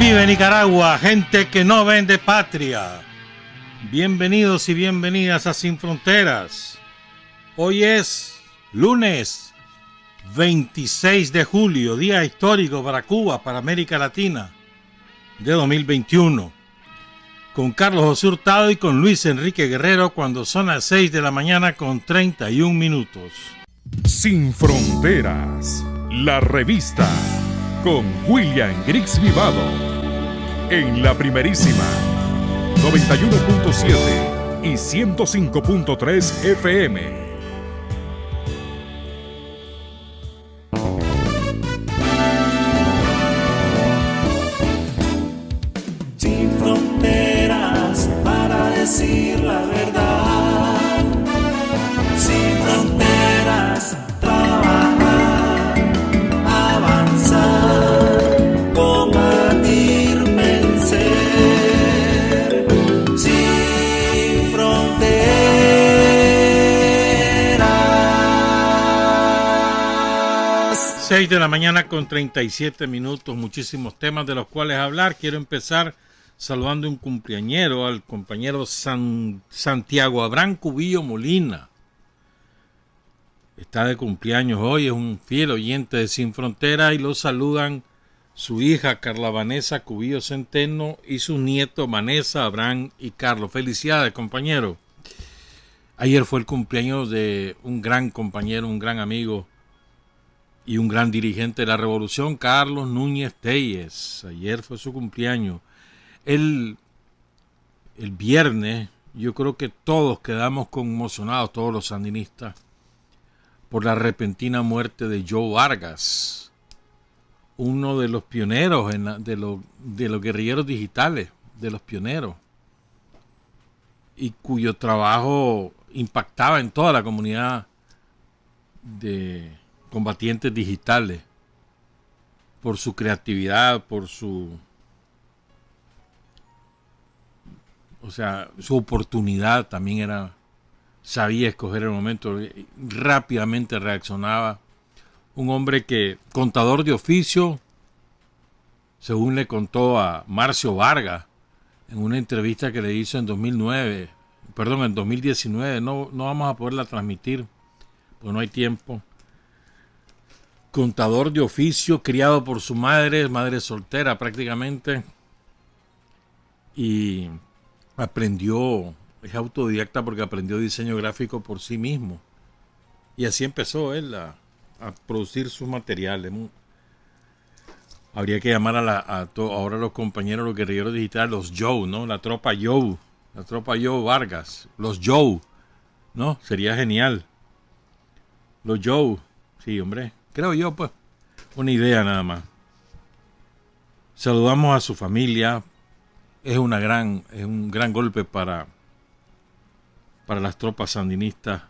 vive Nicaragua, gente que no vende patria. Bienvenidos y bienvenidas a Sin Fronteras. Hoy es lunes 26 de julio, día histórico para Cuba, para América Latina, de 2021. Con Carlos José Hurtado y con Luis Enrique Guerrero cuando son las 6 de la mañana con 31 minutos. Sin Fronteras, la revista con William Griggs Vivado en la primerísima 91.7 y 105.3 FM. Sin fronteras para decir la verdad, sin fronteras trabajar, avanzar, combatir, vencer, sin fronteras. 6 de la mañana con 37 minutos, muchísimos temas de los cuales hablar. Quiero empezar saludando un cumpleañero, al compañero Santiago Abraham Cubillo Molina. Está de cumpleaños hoy, es un fiel oyente de Sin Frontera y lo saludan su hija Carla Vanessa Cubillo Centeno y sus nietos Vanessa, Abraham y Carlos. Felicidades, compañero. Ayer fue el cumpleaños de un gran compañero, un gran amigo y un gran dirigente de la revolución, Carlos Núñez Telles. Ayer fue su cumpleaños. El viernes yo creo que todos quedamos conmocionados, todos los sandinistas, por la repentina muerte de Joe Vargas, uno de los pioneros de los guerrilleros digitales, de los pioneros, y cuyo trabajo impactaba en toda la comunidad de combatientes digitales, por su creatividad, por su oportunidad. También sabía escoger el momento, rápidamente reaccionaba. Un hombre que, contador de oficio, según le contó a Marcio Vargas en una entrevista que le hizo en 2019, no vamos a poderla transmitir, porque no hay tiempo. Contador de oficio, criado por su madre soltera prácticamente, y es autodidacta porque aprendió diseño gráfico por sí mismo. Y así empezó él a producir sus materiales. Habría que llamar ahora a los compañeros, los guerrilleros digitales, los Joe, ¿no? La tropa Joe Vargas, los Joe, ¿no? Sería genial. Los Joe, sí, hombre, creo yo, pues, una idea nada más. Saludamos a su familia. Es un gran golpe para las tropas sandinistas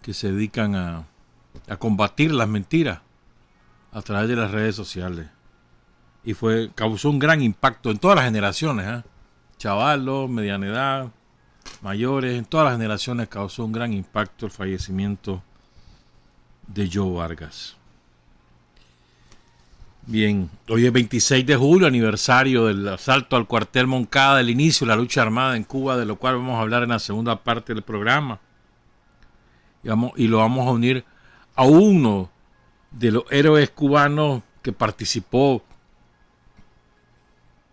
que se dedican a combatir las mentiras a través de las redes sociales. Y causó un gran impacto en todas las generaciones, chavalos, mediana edad, mayores, en todas las generaciones causó un gran impacto el fallecimiento de Joe Vargas. Bien, hoy es 26 de julio, aniversario del asalto al cuartel Moncada, del inicio de la lucha armada en Cuba, de lo cual vamos a hablar en la segunda parte del programa. Y lo vamos a unir a uno de los héroes cubanos que participó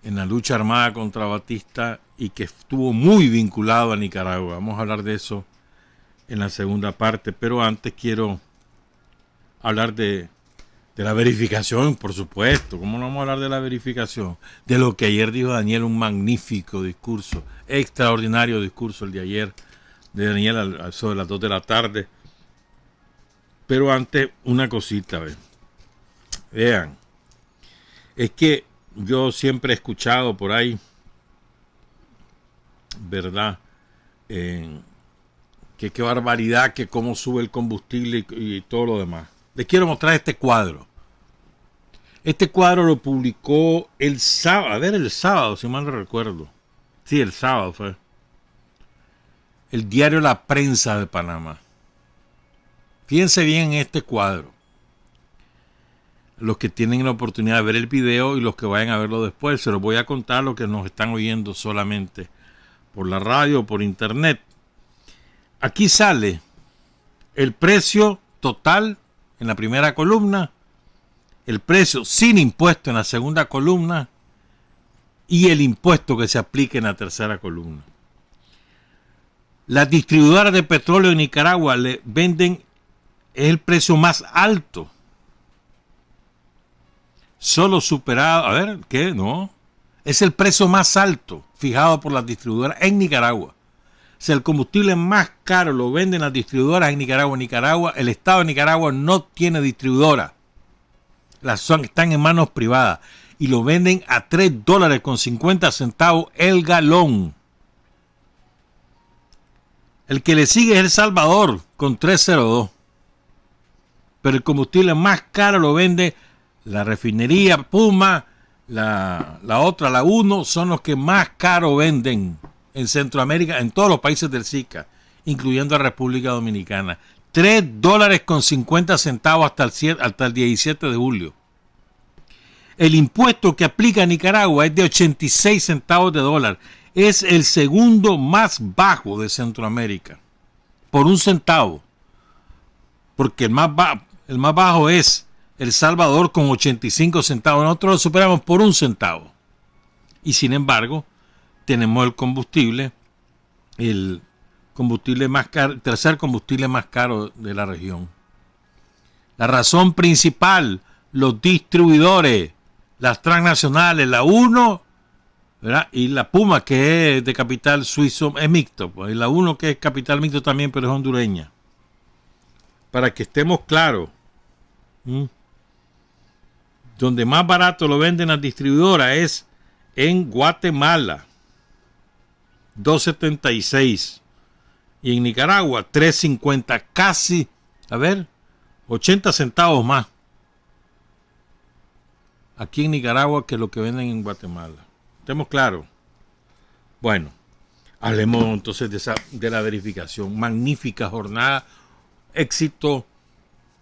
en la lucha armada contra Batista y que estuvo muy vinculado a Nicaragua. Vamos a hablar de eso en la segunda parte, pero antes quiero hablar de la verificación, por supuesto. ¿Cómo no vamos a hablar de la verificación? De lo que ayer dijo Daniel, un magnífico discurso, extraordinario discurso el de ayer de Daniel sobre las 2 de la tarde. Pero antes, una cosita, vean, es que yo siempre he escuchado por ahí, ¿verdad? Que qué barbaridad, que cómo sube el combustible y todo lo demás. Les quiero mostrar este cuadro. Este cuadro lo publicó el sábado, si mal no recuerdo. Sí, el sábado fue. El diario La Prensa de Panamá. Fíjense bien en este cuadro. los que tienen la oportunidad de ver el video y los que vayan a verlo después. Se los voy a contar los que nos están oyendo solamente por la radio o por internet. Aquí sale el precio total en la primera columna, el precio sin impuesto en la segunda columna y el impuesto que se aplique en la tercera columna. Las distribuidoras de petróleo en Nicaragua le venden el precio más alto. Solo superado, a ver, ¿qué? No. Es el precio más alto fijado por las distribuidoras en Nicaragua. O sea, el combustible más caro lo venden las distribuidoras en Nicaragua. El Estado de Nicaragua no tiene distribuidora. Están en manos privadas. Y lo venden a $3.50 el galón. El que le sigue es El Salvador con 3.02. Pero el combustible más caro lo vende la refinería Puma, la otra, la UNO, son los que más caro venden en Centroamérica, en todos los países del SICA, incluyendo a República Dominicana. $3.50 hasta el 17 de julio. El impuesto que aplica Nicaragua es de 86 centavos de dólar. Es el segundo más bajo de Centroamérica, por 1 centavo. Porque el más bajo es El Salvador con 85 centavos. Nosotros lo superamos por 1 centavo. Y sin embargo, tenemos el combustible más caro, el tercer combustible más caro de la región. La razón principal, los distribuidores, las transnacionales, la UNO, ¿verdad? Y la Puma, que es de capital suizo, es mixto. Pues, y la UNO, que es capital mixto también, pero es hondureña. Para que estemos claros. Donde más barato lo venden las distribuidoras es en Guatemala, 2.76, y en Nicaragua 3.50, casi, 80 centavos más aquí en Nicaragua que lo que venden en Guatemala. ¿Estamos claros? Bueno, hablemos entonces de la verificación. Magnífica jornada, éxito.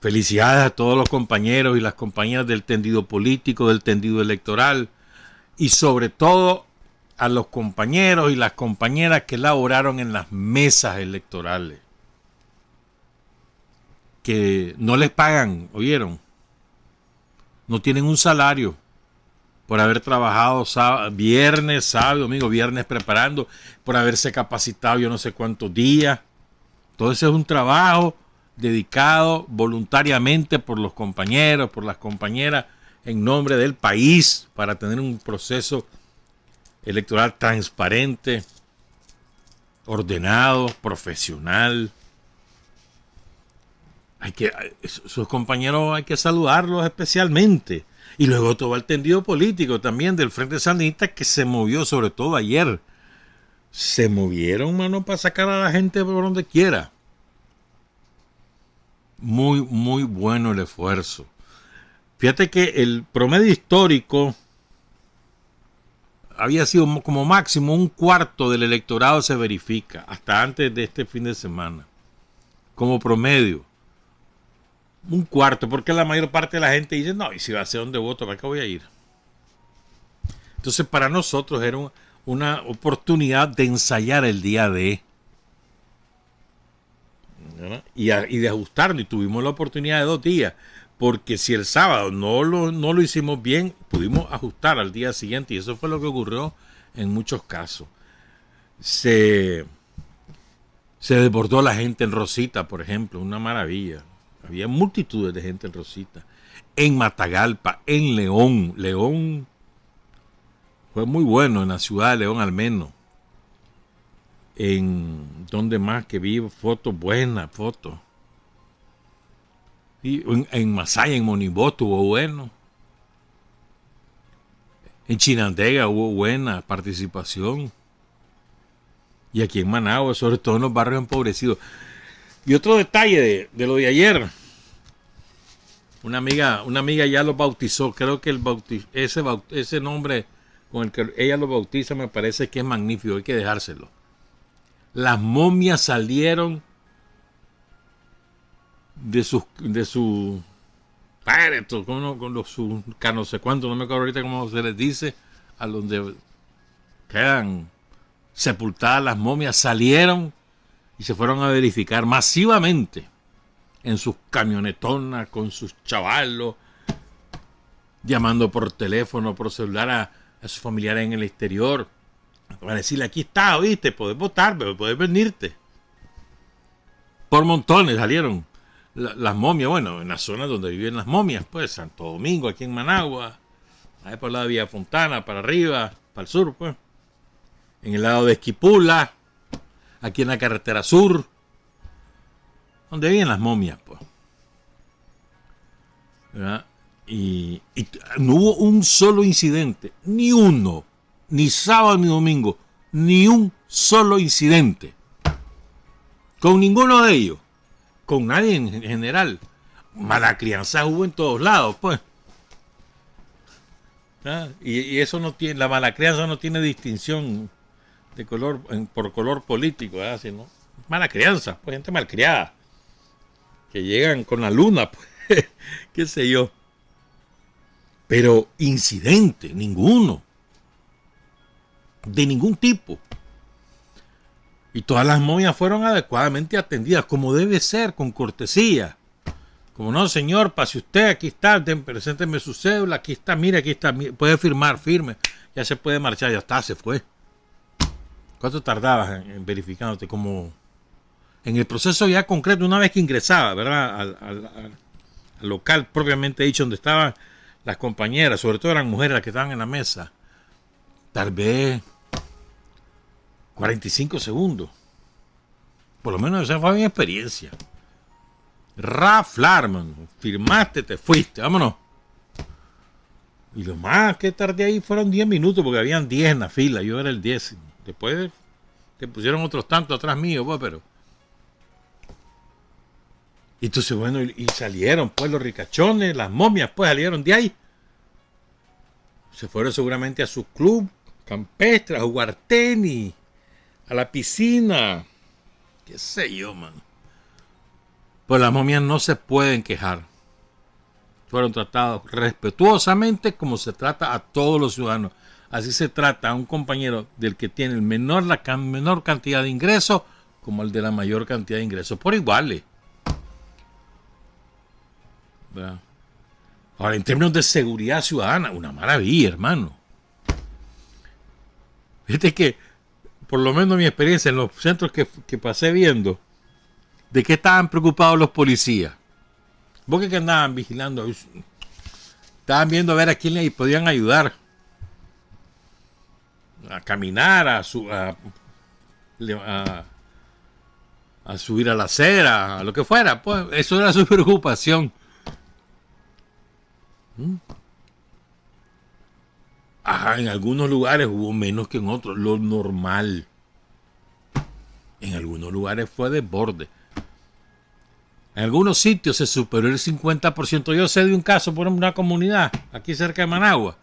Felicidades a todos los compañeros y las compañeras del tendido político, del tendido electoral, y sobre todo a los compañeros y las compañeras que laboraron en las mesas electorales, que no les pagan, ¿oyeron? No tienen un salario por haber trabajado viernes, sábado, domingo, viernes preparando, por haberse capacitado yo no sé cuántos días. Todo eso es un trabajo dedicado voluntariamente por los compañeros, por las compañeras, en nombre del país, para tener un proceso electoral transparente, ordenado, profesional. Sus compañeros hay que saludarlos especialmente. Y luego todo el tendido político también del Frente Sandinista, que se movió, sobre todo ayer. Se movieron, mano, para sacar a la gente por donde quiera. Muy, muy bueno el esfuerzo. Fíjate que el promedio histórico había sido como máximo 1/4 del electorado se verifica, hasta antes de este fin de semana. Como promedio. 1/4, porque la mayor parte de la gente dice, no, y si va a ser donde voto, ¿para qué voy a ir? Entonces para nosotros era una oportunidad de ensayar el día de... Y de ajustarlo, y tuvimos la oportunidad de 2 días, porque si el sábado no lo hicimos bien, pudimos ajustar al día siguiente, y eso fue lo que ocurrió en muchos casos. Se desbordó la gente en Rosita, por ejemplo, una maravilla. Había multitudes de gente en Rosita, en Matagalpa, en León fue muy bueno, en la ciudad de León al menos. En donde más que vi fotos, buenas fotos. Y en Masaya, en Monibó estuvo bueno. En Chinandega hubo buena participación. Y aquí en Managua, sobre todo en los barrios empobrecidos. Y otro detalle de lo de ayer. Una amiga ya lo bautizó. Creo que ese nombre con el que ella lo bautiza me parece que es magnífico. Hay que dejárselo. Las momias salieron de su Esto, con los no sé cuánto, no me acuerdo ahorita cómo se les dice, a donde quedan sepultadas las momias, salieron y se fueron a verificar masivamente en sus camionetonas, con sus chavalos, llamando por teléfono, por celular a sus familiares en el exterior, para decirle, aquí está, oíste, podés votar, pero podés venirte. Por montones salieron las momias, bueno, en las zonas donde viven las momias, pues, Santo Domingo, aquí en Managua, ahí por el lado de Villa Fontana, para arriba, para el sur, pues, en el lado de Esquipula, aquí en la carretera sur, donde viven las momias, pues, ¿verdad? Y no hubo un solo incidente, ni uno, ni sábado ni domingo, ni un solo incidente, con ninguno de ellos, con nadie en general. Mala crianza hubo en todos lados, pues. ¿Ah? Y eso no tiene, la mala crianza no tiene distinción de color, por color político, ¿verdad? Sino mala crianza, pues gente malcriada, que llegan con la luna, pues, qué sé yo. Pero incidente, ninguno, de ningún tipo. Y todas las momias fueron adecuadamente atendidas, como debe ser, con cortesía. Como no, señor, pase usted, aquí está, presénteme su cédula, aquí está, mire, aquí está, puede firmar, firme, ya se puede marchar, ya está, se fue. ¿Cuánto tardabas en verificándote? Como en el proceso ya concreto, una vez que ingresaba, ¿verdad? Al local propiamente dicho, donde estaban las compañeras, sobre todo eran mujeres las que estaban en la mesa, tal vez 45 segundos. Por lo menos esa fue mi experiencia. Raflarman, firmaste, te fuiste, vámonos. Y lo más que tardé ahí fueron 10 minutos, porque habían 10 en la fila, yo era el 10. Después te pusieron otros tantos atrás mío, pues, pero... Y entonces, bueno, y salieron, pues, los ricachones, las momias, pues, salieron de ahí. Se fueron seguramente a su club campestre, a jugar tenis, a la piscina, qué sé yo, man. Pues las momias no se pueden quejar. Fueron tratados respetuosamente como se trata a todos los ciudadanos. Así se trata a un compañero del que tiene la menor cantidad de ingresos como el de la mayor cantidad de ingresos, por iguales. ¿Verdad? Ahora, en términos de seguridad ciudadana, una maravilla, hermano. Fíjate que, por lo menos mi experiencia en los centros que pasé viendo, ¿de qué estaban preocupados los policías? ¿Vos qué andaban vigilando? Estaban viendo a ver a quién le podían ayudar a caminar, a subir a la acera, a lo que fuera. Pues eso era su preocupación. En algunos lugares hubo menos que en otros, lo normal. En algunos lugares fue desborde. En algunos sitios se superó el 50%. Yo sé de un caso por una comunidad, aquí cerca de Managua.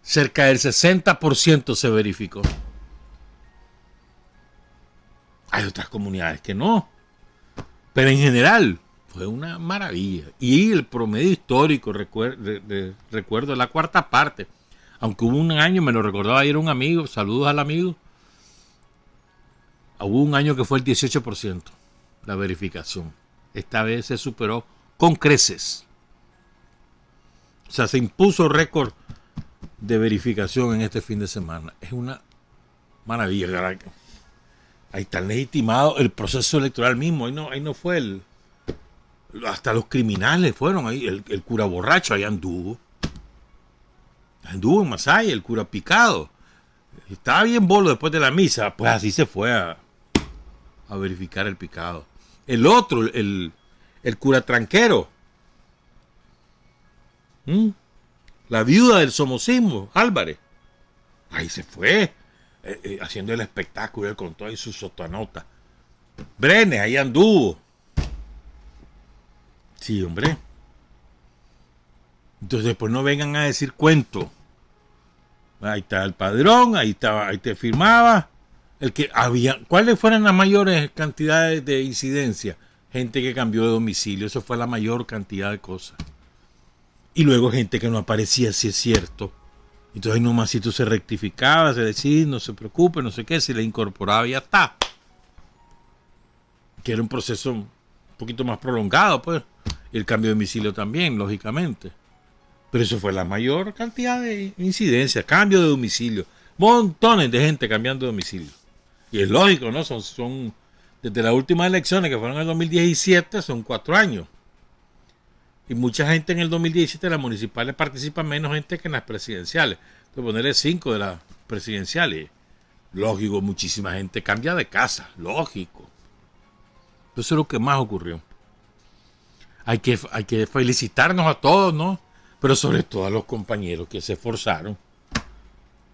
Cerca del 60% se verificó. Hay otras comunidades que no. Pero en general fue una maravilla. Y el promedio histórico, recuerdo la cuarta parte. Aunque hubo un año, me lo recordaba ayer un amigo, saludos al amigo. Hubo un año que fue el 18%, la verificación. Esta vez se superó con creces. O sea, se impuso récord de verificación en este fin de semana. Es una maravilla, caray. Ahí está legitimado el proceso electoral mismo. Ahí no fue hasta los criminales fueron ahí. El cura borracho ahí anduvo. Anduvo en Masaya, el cura picado. Estaba bien bolo después de la misa. Pues así se fue a verificar el picado. El otro, el cura tranquero. La viuda del somocismo, Álvarez. Ahí se fue. Haciendo el espectáculo, él contó ahí su sotanota. Brenes, ahí anduvo. Sí, hombre. Entonces, después no vengan a decir cuento. Ahí está el padrón, ahí te firmaba. ¿Cuáles fueron las mayores cantidades de incidencia? Gente que cambió de domicilio, eso fue la mayor cantidad de cosas. Y luego gente que no aparecía, si es cierto. Entonces nomás si tú se rectificaba, se decía, no se preocupe, no sé qué, se le incorporaba y ya está. Que era un proceso un poquito más prolongado, pues. El cambio de domicilio también, lógicamente. Pero eso fue la mayor cantidad de incidencias, cambio de domicilio. Montones de gente cambiando de domicilio. Y es lógico, ¿no? Son desde las últimas elecciones, que fueron en el 2017, son 4 años. Y mucha gente en el 2017 de las municipales participa menos gente que en las presidenciales. Entonces ponerle 5 de las presidenciales. Lógico, muchísima gente cambia de casa. Lógico. Eso es lo que más ocurrió. Hay que felicitarnos a todos, ¿no? Pero sobre todo a los compañeros que se esforzaron.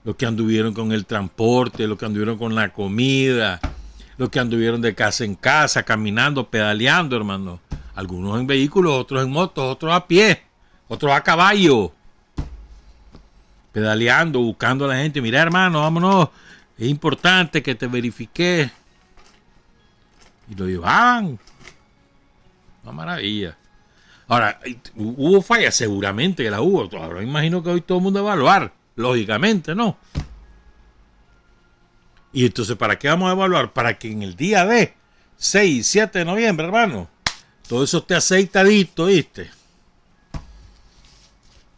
Los que anduvieron con el transporte, los que anduvieron con la comida, los que anduvieron de casa en casa, caminando, pedaleando, hermano. Algunos en vehículos, otros en motos, otros a pie, otros a caballo. Pedaleando, buscando a la gente. Mira, hermano, vámonos. Es importante que te verifique. Y lo llevaban. Una maravilla. Ahora, hubo fallas, seguramente que la hubo. Ahora me imagino que hoy todo el mundo va a evaluar. Lógicamente, ¿no? Y entonces, ¿para qué vamos a evaluar? Para que en el día de 6 y 7 de noviembre, hermano, todo eso esté aceitadito, ¿viste?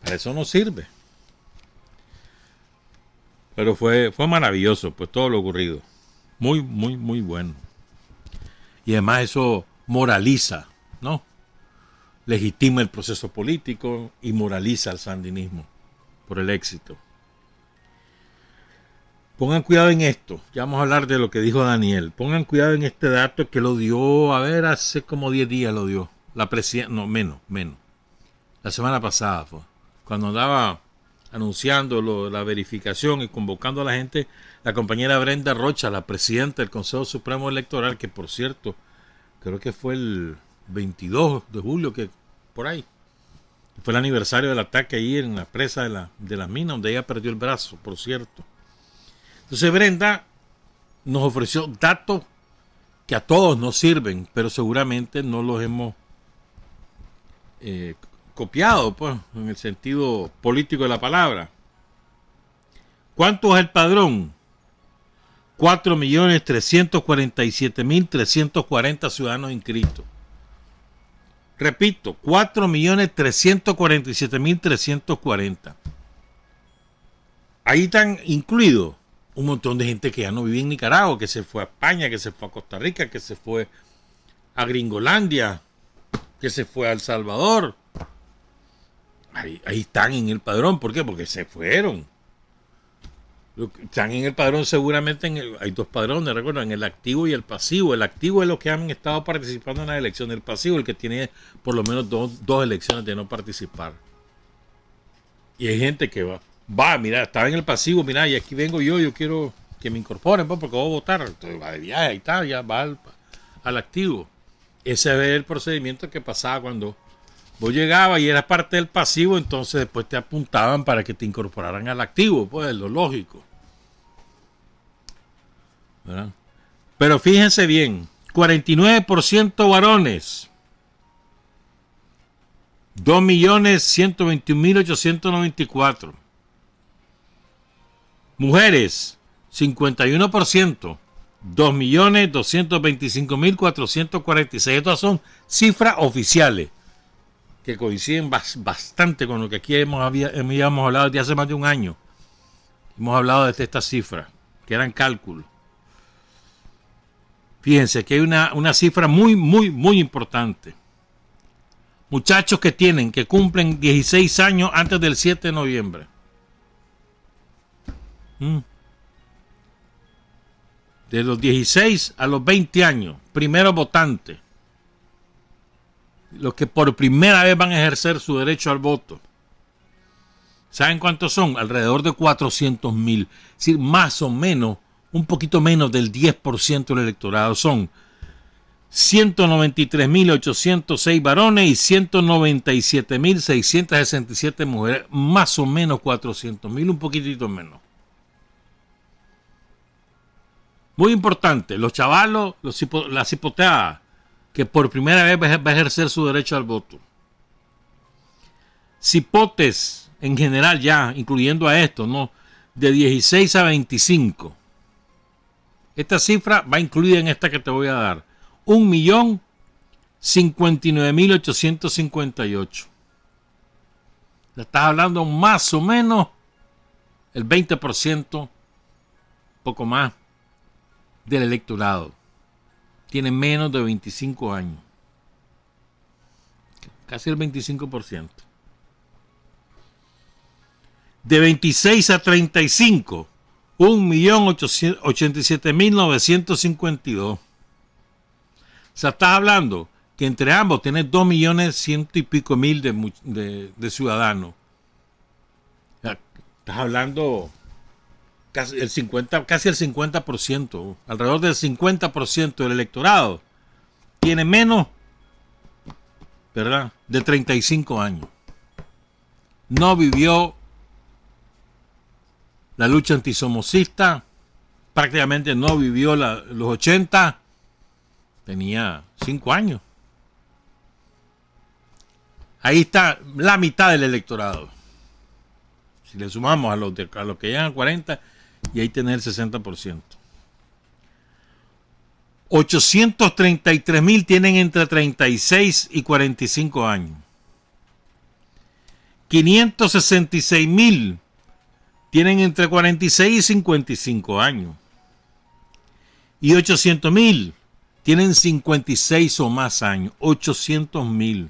Para eso no sirve. Pero fue maravilloso, pues todo lo ocurrido. Muy, muy, muy bueno. Y además eso moraliza, ¿no? Legitima el proceso político y moraliza al sandinismo por el éxito. Pongan cuidado en esto. Ya vamos a hablar de lo que dijo Daniel. Pongan cuidado en este dato que lo dio, a ver, hace como 10 días lo dio. La presidenta, no, menos. La semana pasada fue. Cuando andaba anunciando la verificación y convocando a la gente, la compañera Brenda Rocha, la presidenta del Consejo Supremo Electoral, que por cierto, creo que fue el 22 de julio, que por ahí. Fue el aniversario del ataque ahí en la presa de las minas, donde ella perdió el brazo, por cierto. Entonces Brenda nos ofreció datos que a todos nos sirven, pero seguramente no los hemos copiado, pues, en el sentido político de la palabra. ¿Cuánto es el padrón? 4.347.340 ciudadanos inscritos. Repito, 4.347.340. Ahí están incluidos un montón de gente que ya no vive en Nicaragua, que se fue a España, que se fue a Costa Rica, que se fue a Gringolandia, que se fue a El Salvador. Ahí están en el padrón. ¿Por qué? Porque se fueron. Están en el padrón seguramente, hay 2 padrones, recuerden, el activo y el pasivo. El activo es los que han estado participando en las elecciones. El pasivo el que tiene por lo menos dos elecciones de no participar. Y hay gente que va, mira, estaba en el pasivo, mira, y aquí vengo yo quiero que me incorporen, pues, porque voy a votar. Entonces va de viaje, ahí está, ya va al activo. Ese es el procedimiento que pasaba cuando vos llegabas y eras parte del pasivo, entonces después te apuntaban para que te incorporaran al activo, pues es lo lógico. ¿Verdad? Pero fíjense bien, 49% varones, 2.121.894. Mujeres, 51%, 2.225.446. Estas son cifras oficiales que coinciden bastante con lo que aquí habíamos hablado desde hace más de un año. Hemos hablado de estas cifras, que eran cálculos. Fíjense que hay una cifra muy, muy, muy importante. Muchachos que cumplen 16 años antes del 7 de noviembre. De los 16 a los 20 años, primeros votantes. Los que por primera vez van a ejercer su derecho al voto. ¿Saben cuántos son? Alrededor de 400.000. Es decir, más o menos, un poquito menos del 10% del electorado. Son 193.806 varones y 197.667 mujeres. Más o menos 400.000, un poquitito menos. Muy importante, los chavalos, las hipotecadas, que por primera vez va a ejercer su derecho al voto. cipotes en general ya, incluyendo a esto, ¿no? De 16 a 25. Esta cifra va incluida en esta que te voy a dar. 1.059.858. Estás hablando más o menos el 20%, poco más, del electorado. Tiene menos de 25 años. Casi el 25%. De 26 a 35, 1.087.952. O sea, estás hablando que entre ambos tenés 2.100.000 y pico de ciudadanos. O sea, estás hablando casi el 50%, alrededor del 50% del electorado tiene menos, ¿verdad?, de 35 años. No vivió la lucha antisomocista, prácticamente no vivió los 80, tenía 5 años. Ahí está la mitad del electorado. Si le sumamos a los que llegan a 40, y ahí tener el 60%. 833.000 tienen entre 36 y 45 años. 566.000 tienen entre 46 y 55 años. Y 800.000 tienen 56 o más años. 800.000.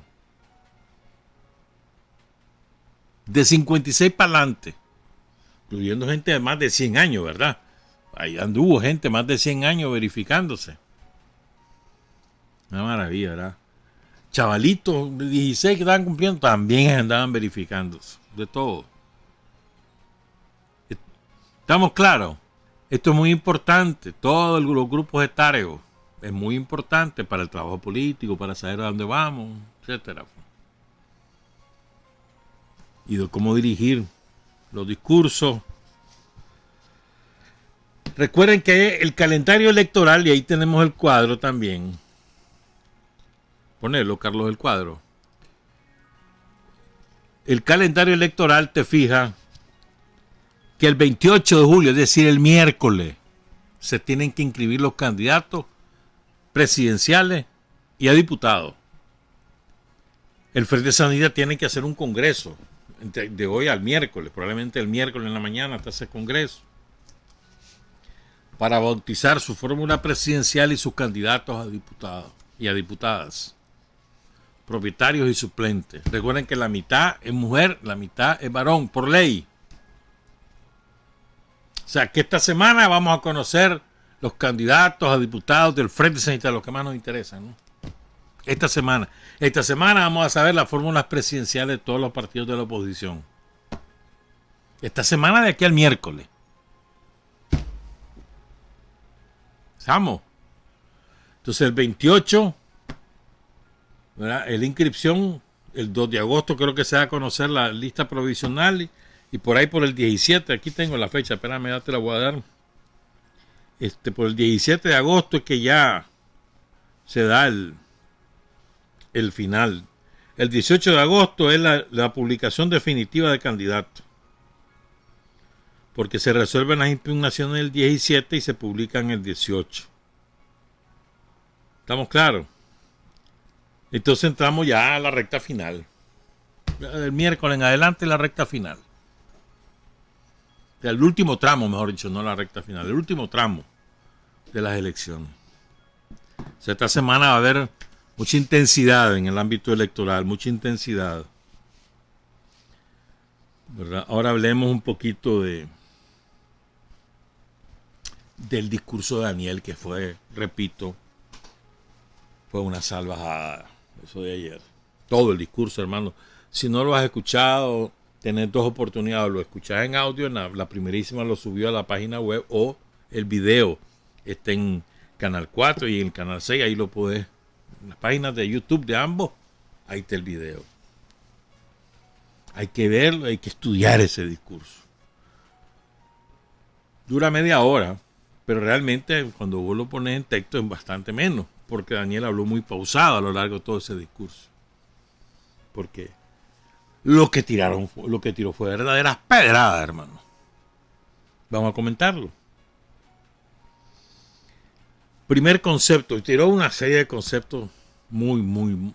De 56 para adelante. Incluyendo gente de más de 100 años, ¿verdad? Ahí anduvo gente más de 100 años verificándose. Una maravilla, ¿verdad? Chavalitos de 16 que estaban cumpliendo también andaban verificándose. De todo. ¿Estamos claros? Esto es muy importante. Todos los grupos etarios es muy importante para el trabajo político, para saber a dónde vamos, etcétera. Y de cómo dirigir los discursos. Recuerden que el calendario electoral, y ahí tenemos el cuadro también. Ponelo, Carlos, el cuadro. El calendario electoral te fija que el 28 de julio, es decir, el miércoles, se tienen que inscribir los candidatos presidenciales y a diputados. El Frente de Sanidad tiene que hacer un congreso de hoy al miércoles, probablemente el miércoles en la mañana hasta ese congreso, para bautizar su fórmula presidencial y sus candidatos a diputados y a diputadas, propietarios y suplentes. Recuerden que la mitad es mujer, la mitad es varón, por ley. O sea, que esta semana vamos a conocer los candidatos a diputados del Frente Sanitario, los que más nos interesan, ¿no? Esta semana vamos a saber las fórmulas presidenciales de todos los partidos de la oposición. Esta semana de aquí al miércoles. ¿Estamos? Entonces el 28, ¿verdad?, es la inscripción. El 2 de agosto creo que se va a conocer la lista provisional. Y por ahí por el 17, aquí tengo la fecha, espérame, ya te la voy a dar. Por el 17 de agosto es que ya se da el final. El 18 de agosto es la publicación definitiva de candidatos. Porque se resuelven las impugnaciones el 17 y se publican el 18. ¿Estamos claros? Entonces entramos ya a la recta final. El miércoles en adelante la recta final. El último tramo, mejor dicho, no la recta final. El último tramo de las elecciones. O sea, esta semana va a haber mucha intensidad en el ámbito electoral, mucha intensidad, ¿verdad? Ahora hablemos un poquito del discurso de Daniel, que fue, repito, fue una salvajada, eso de ayer. Todo el discurso, hermano. Si no lo has escuchado, tenés dos oportunidades. Lo escuchás en audio, la primerísima lo subió a la página web, o el video está en Canal 4 y en el Canal 6, ahí lo podés. En las páginas de YouTube de ambos, ahí está el video. Hay que verlo, hay que estudiar ese discurso. Dura media hora, pero realmente cuando vos lo pones en texto es bastante menos, porque Daniel habló muy pausado a lo largo de todo ese discurso. Porque lo que tiró fue verdaderas pedradas, hermano. Vamos a comentarlo. Primer concepto, y tiró una serie de conceptos muy,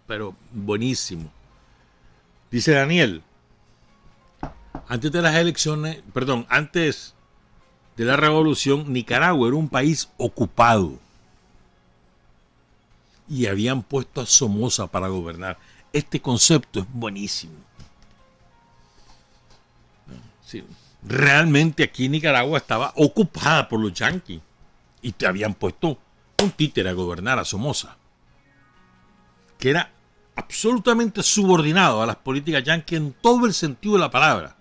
pero buenísimo. Dice Daniel, antes de la revolución, Nicaragua era un país ocupado y habían puesto a Somoza para gobernar. Este concepto es buenísimo. Sí, realmente aquí Nicaragua estaba ocupada por los yanquis y te habían puesto un títere a gobernar, a Somoza, que era absolutamente subordinado a las políticas yanquis en todo el sentido de la palabra.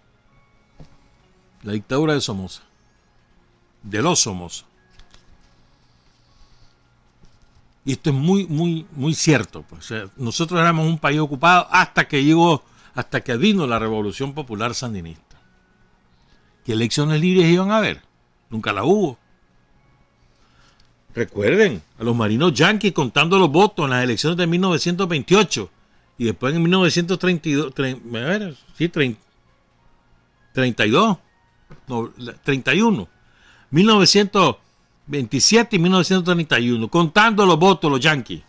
La dictadura de Somoza, de los Somoza. Y esto es muy cierto. Pues. O sea, nosotros éramos un país ocupado hasta que vino la Revolución Popular Sandinista. ¿Qué elecciones libres iban a haber? Nunca la hubo. Recuerden a los marinos yanquis contando los votos en las elecciones de 1928 y después en 1932, 31, 1927 y 1931, contando los votos los yanquis.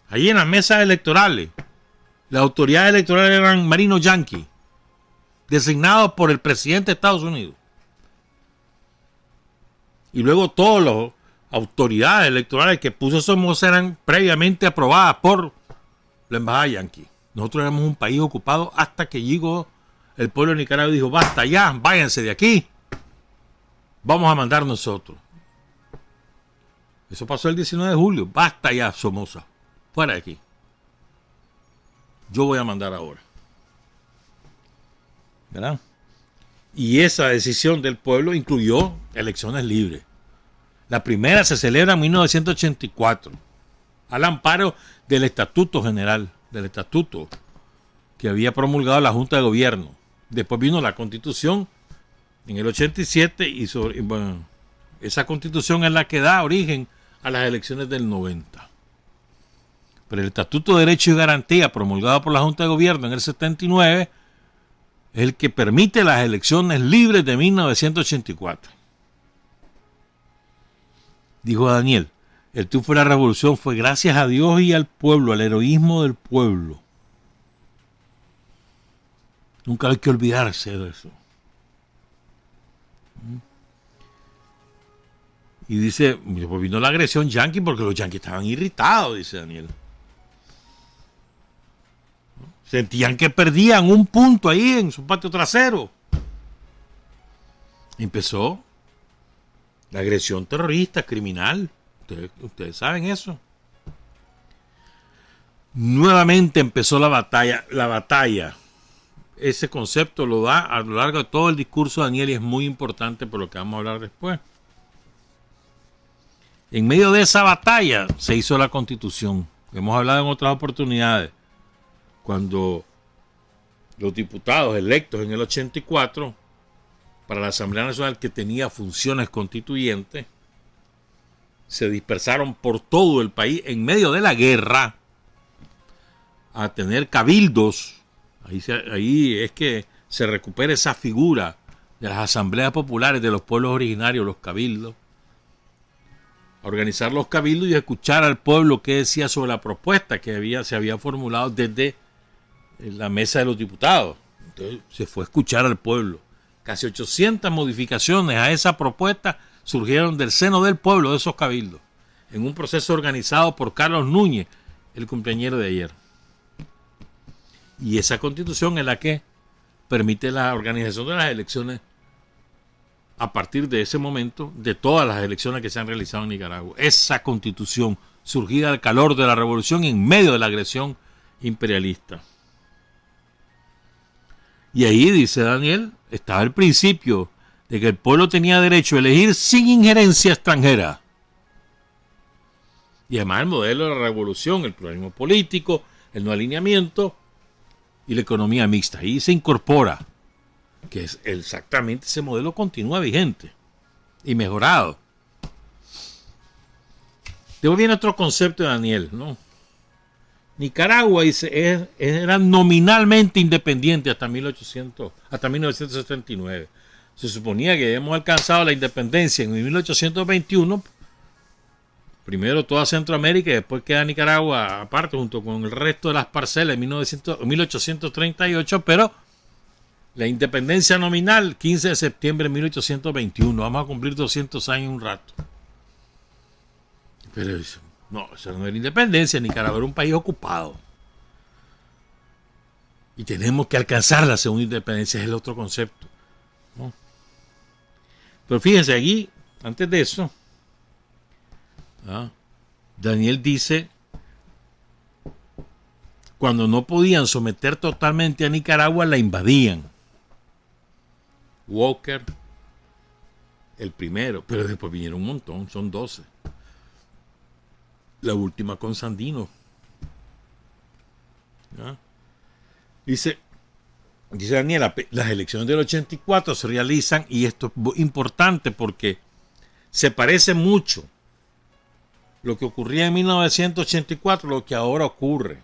Allí en las mesas electorales, las autoridades electorales eran marinos yanquis, designados por el presidente de Estados Unidos. Y luego todas las autoridades electorales que puso Somoza eran previamente aprobadas por la embajada yanqui. Nosotros éramos un país ocupado hasta que llegó el pueblo de Nicaragua y dijo, basta ya, váyanse de aquí. Vamos a mandar nosotros. Eso pasó el 19 de julio. Basta ya, Somoza. Fuera de aquí. Yo voy a mandar ahora. ¿Verdad? Y esa decisión del pueblo incluyó elecciones libres. La primera se celebra en 1984, al amparo del Estatuto General, del Estatuto que había promulgado la Junta de Gobierno. Después vino la Constitución en el 87 y esa Constitución es la que da origen a las elecciones del 90. Pero el Estatuto de Derecho y Garantía promulgado por la Junta de Gobierno en el 79 es el que permite las elecciones libres de 1984. Dijo Daniel, el triunfo de la revolución fue gracias a Dios y al pueblo, al heroísmo del pueblo. Nunca hay que olvidarse de eso. Y dice, pues vino la agresión yanqui porque los yanquis estaban irritados, dice Daniel. Sentían que perdían un punto ahí en su patio trasero. Empezó la agresión terrorista, criminal. Ustedes saben eso. Nuevamente empezó la batalla. La batalla. Ese concepto lo da a lo largo de todo el discurso de Daniel y es muy importante por lo que vamos a hablar después. En medio de esa batalla se hizo la Constitución. Hemos hablado en otras oportunidades. Cuando los diputados electos en el 84 para la Asamblea Nacional, que tenía funciones constituyentes, se dispersaron por todo el país en medio de la guerra a tener cabildos. Ahí es que se recupera esa figura de las asambleas populares de los pueblos originarios, los cabildos. A organizar los cabildos y escuchar al pueblo qué decía sobre la propuesta que se había formulado desde la mesa de los diputados. Entonces se fue a escuchar al pueblo. Casi 800 modificaciones a esa propuesta surgieron del seno del pueblo de esos cabildos, en un proceso organizado por Carlos Núñez, el cumpleañero de ayer. Y esa Constitución es la que permite la organización de las elecciones a partir de ese momento, de todas las elecciones que se han realizado en Nicaragua. Esa Constitución surgida al calor de la revolución en medio de la agresión imperialista. Y ahí, dice Daniel, estaba el principio de que el pueblo tenía derecho a elegir sin injerencia extranjera. Y además el modelo de la revolución, el pluralismo político, el no alineamiento y la economía mixta. Ahí se incorpora, que es exactamente ese modelo continúa vigente y mejorado. Luego viene otro concepto de Daniel, ¿no? Nicaragua era nominalmente independiente hasta 1979. Se suponía que habíamos alcanzado la independencia en 1821. Primero toda Centroamérica y después queda Nicaragua aparte junto con el resto de las parcelas en 1838, pero la independencia nominal 15 de septiembre de 1821. Vamos a cumplir 200 años en un rato. Pero eso no era independencia. Nicaragua era un país ocupado. Y tenemos que alcanzar la segunda independencia, es el otro concepto, ¿no? Pero fíjense aquí, antes de eso, Daniel dice, cuando no podían someter totalmente a Nicaragua, la invadían. Walker, el primero, pero después vinieron un montón, son 12. La última con Sandino. Dice Daniela, las elecciones del 84 se realizan, y esto es importante porque se parece mucho lo que ocurría en 1984 a lo que ahora ocurre.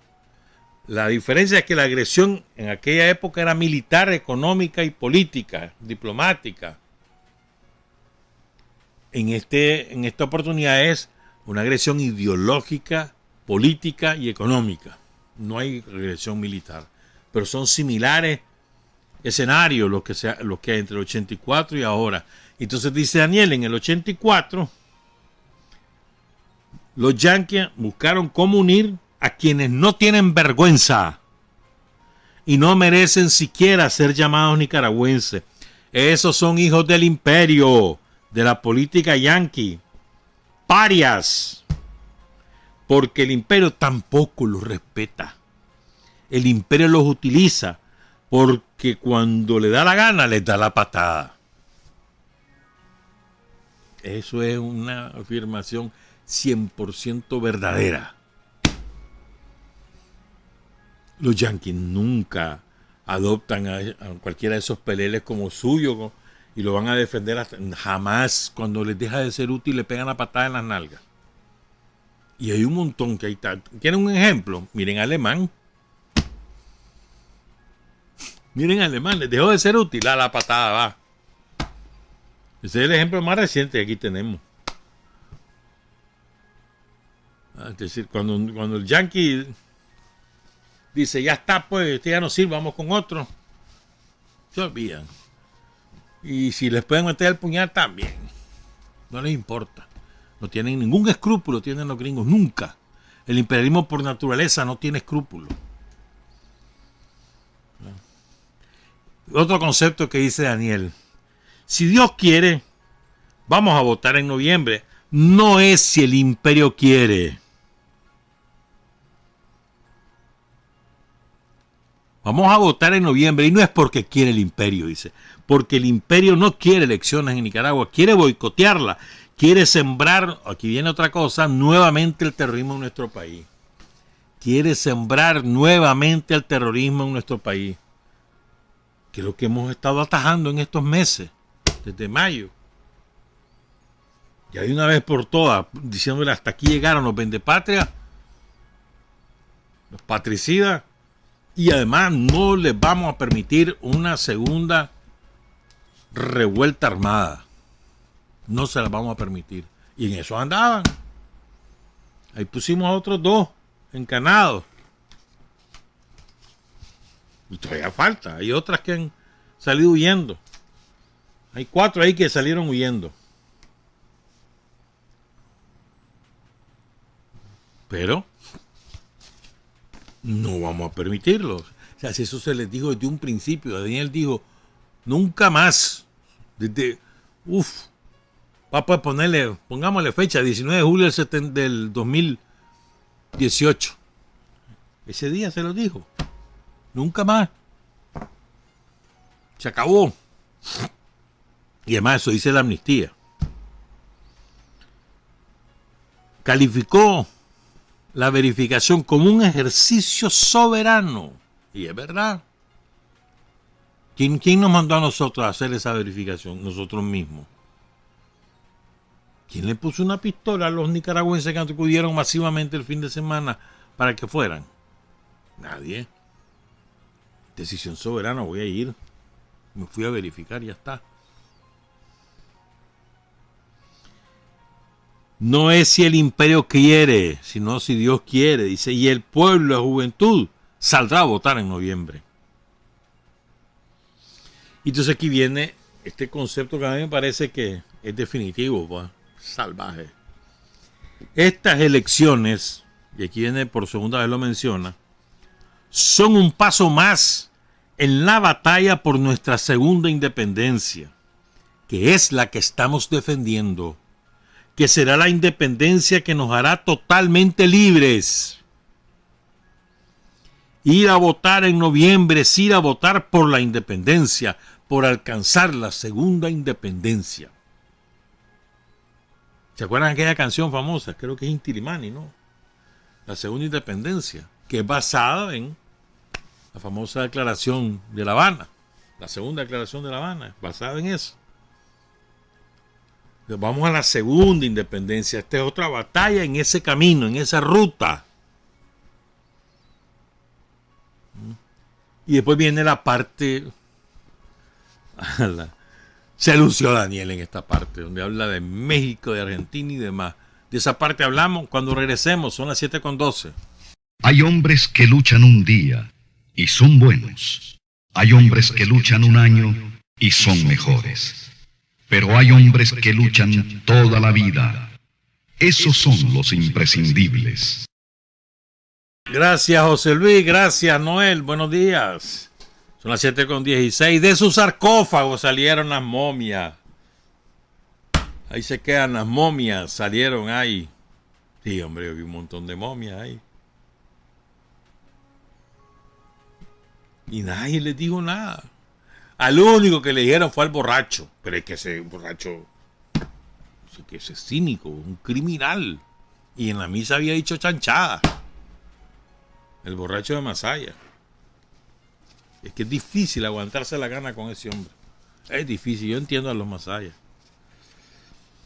La diferencia es que la agresión en aquella época era militar, económica y política, diplomática. En esta oportunidad es una agresión ideológica, política y económica. No hay agresión militar, pero son similares escenarios los que hay entre el 84 y ahora. Entonces dice Daniel, en el 84 los yanquis buscaron cómo unir a quienes no tienen vergüenza y no merecen siquiera ser llamados nicaragüenses. Esos son hijos del imperio, de la política yanqui, parias, porque el imperio tampoco los respeta. El imperio los utiliza porque cuando le da la gana les da la patada. Eso es una afirmación 100% verdadera. Los yanquis nunca adoptan a cualquiera de esos peleles como suyo y lo van a defender jamás. Cuando les deja de ser útil le pegan la patada en las nalgas. Y hay un montón que ahí está. ¿Quieren un ejemplo? Miren Alemán. Miren Alemán, les dejó de ser útil, a la patada va. Ese es el ejemplo más reciente que aquí tenemos. Es decir, cuando el yanqui dice, ya está, pues, este ya no sirve, vamos con otro, se olvidan. Y si les pueden meter el puñal, también. No les importa. No tienen ningún escrúpulo, tienen los gringos, nunca. El imperialismo por naturaleza no tiene escrúpulos. Otro concepto que dice Daniel. Si Dios quiere, vamos a votar en noviembre. No es si el imperio quiere. Vamos a votar en noviembre y no es porque quiere el imperio, dice. Porque el imperio no quiere elecciones en Nicaragua, quiere boicotearla, quiere sembrar, aquí viene otra cosa, nuevamente el terrorismo en nuestro país. Quiere sembrar nuevamente el terrorismo en nuestro país. Que es lo que hemos estado atajando en estos meses, desde mayo. Ya de una vez por todas, diciéndole hasta aquí llegaron los vendepatrias, los patricidas, y además no les vamos a permitir una segunda revuelta armada. No se las vamos a permitir. Y en eso andaban. Ahí pusimos a otros 2 encanados. Y todavía falta. Hay otras que han salido huyendo. Hay 4 ahí que salieron huyendo. Pero no vamos a permitirlo. O sea, si eso se les dijo desde un principio. Daniel dijo, nunca más. Desde, va a pongámosle fecha, 19 de julio del 2018. Ese día se lo dijo. Nunca más. Se acabó. Y además eso dice la amnistía. Calificó la verificación como un ejercicio soberano. Y es verdad. ¿Quién nos mandó a nosotros a hacer esa verificación? Nosotros mismos. ¿Quién le puso una pistola a los nicaragüenses que acudieron masivamente el fin de semana para que fueran? Nadie. Decisión soberana, voy a ir. Me fui a verificar, ya está. No es si el imperio quiere, sino si Dios quiere, dice, y el pueblo, la juventud, saldrá a votar en noviembre. Y entonces aquí viene este concepto que a mí me parece que es definitivo, pues, salvaje. Estas elecciones, y aquí viene por segunda vez lo menciona, son un paso más en la batalla por nuestra segunda independencia, que es la que estamos defendiendo, que será la independencia que nos hará totalmente libres. Ir a votar en noviembre es ir a votar por la independencia, por alcanzar la segunda independencia. ¿Se acuerdan de aquella canción famosa? Creo que es Inti Illimani, ¿no? La segunda independencia, que es basada en la famosa declaración de La Habana. La segunda declaración de La Habana, basada en eso. Vamos a la segunda independencia. Esta es otra batalla en ese camino, en esa ruta. Y después viene la parte... Se lució Daniel en esta parte, donde habla de México, de Argentina y demás. De esa parte hablamos cuando regresemos, son las 7:12. Hay hombres que luchan un día y son buenos. Hay hombres que luchan un año y son mejores. Pero hay hombres que luchan toda la vida. Esos son los imprescindibles. Gracias, José Luis. Gracias, Noel. Buenos días. Son las 7:16. De su sarcófago salieron las momias. Ahí se quedan las momias. Salieron ahí. Sí, hombre, yo vi un montón de momias ahí. Y nadie les dijo nada. Al único que le dijeron fue al borracho. Pero es que ese borracho, que ese es cínico, un criminal. Y en la misa había dicho chanchada. El borracho de Masaya. Es que es difícil aguantarse la gana con ese hombre. Es difícil, yo entiendo a los masayas.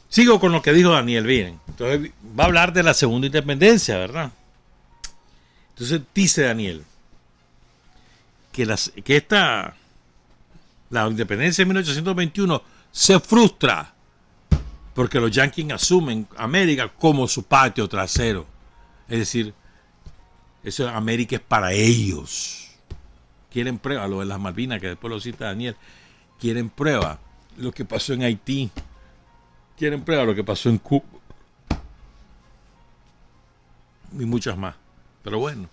Sigo con lo que dijo Daniel, bien. Entonces va a hablar de la segunda independencia, ¿verdad? Entonces dice Daniel que la independencia de 1821 se frustra porque los yanquis asumen América como su patio trasero. Es decir, eso América es para ellos. Quieren prueba, lo de las Malvinas, que después lo cita Daniel. Quieren prueba lo que pasó en Haití. Quieren prueba lo que pasó en Cuba. Y muchas más. Pero bueno.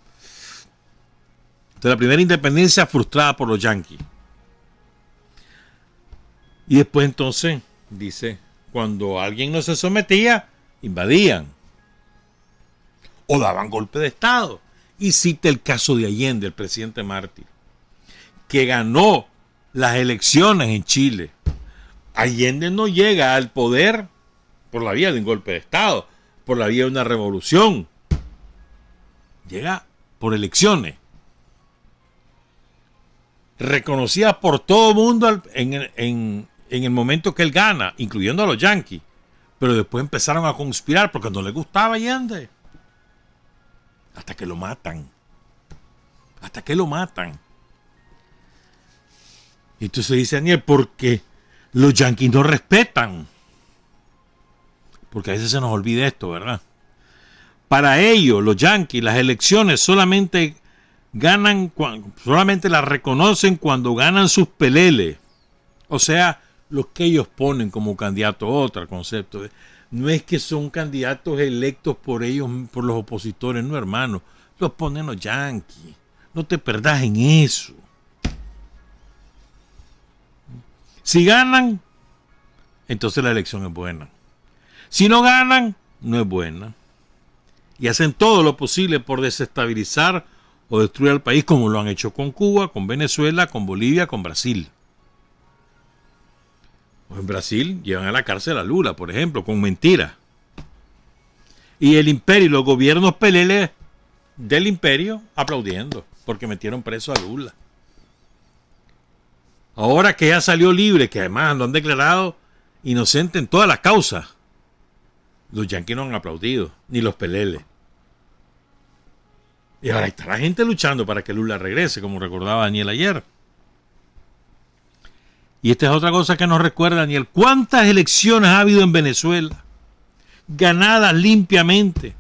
Entonces, la primera independencia frustrada por los yanquis. Y después entonces, dice, cuando alguien no se sometía, invadían. O daban golpe de Estado. Y cita el caso de Allende, el presidente mártir, que ganó las elecciones en Chile. Allende no llega al poder por la vía de un golpe de Estado, por la vía de una revolución. Llega por elecciones. Reconocida por todo el mundo en el momento que él gana, incluyendo a los yanquis. Pero después empezaron a conspirar porque no les gustaba Allende. Hasta que lo matan. Hasta que lo matan. Y entonces dice Daniel, porque los yanquis no respetan. Porque a veces se nos olvida esto, ¿verdad? Para ellos, los yanquis, las elecciones solamente las reconocen cuando ganan sus peleles. O sea, los que ellos ponen como candidatos, otro concepto. No es que son candidatos electos por ellos, por los opositores, no, hermano. Los ponen los yanquis. No te perdas en eso. Si ganan, entonces la elección es buena. Si no ganan, no es buena. Y hacen todo lo posible por desestabilizar o destruir al país, como lo han hecho con Cuba, con Venezuela, con Bolivia, con Brasil. En Brasil llevan a la cárcel a Lula, por ejemplo, con mentiras. Y el imperio y los gobiernos peleles del imperio aplaudiendo, porque metieron preso a Lula. Ahora que ya salió libre, que además lo han declarado inocente en todas las causas, los yanquis no han aplaudido, ni los peleles. Y ahora está la gente luchando para que Lula regrese, como recordaba Daniel ayer. Y esta es otra cosa que nos recuerda Daniel. ¿Cuántas elecciones ha habido en Venezuela? Ganadas limpiamente.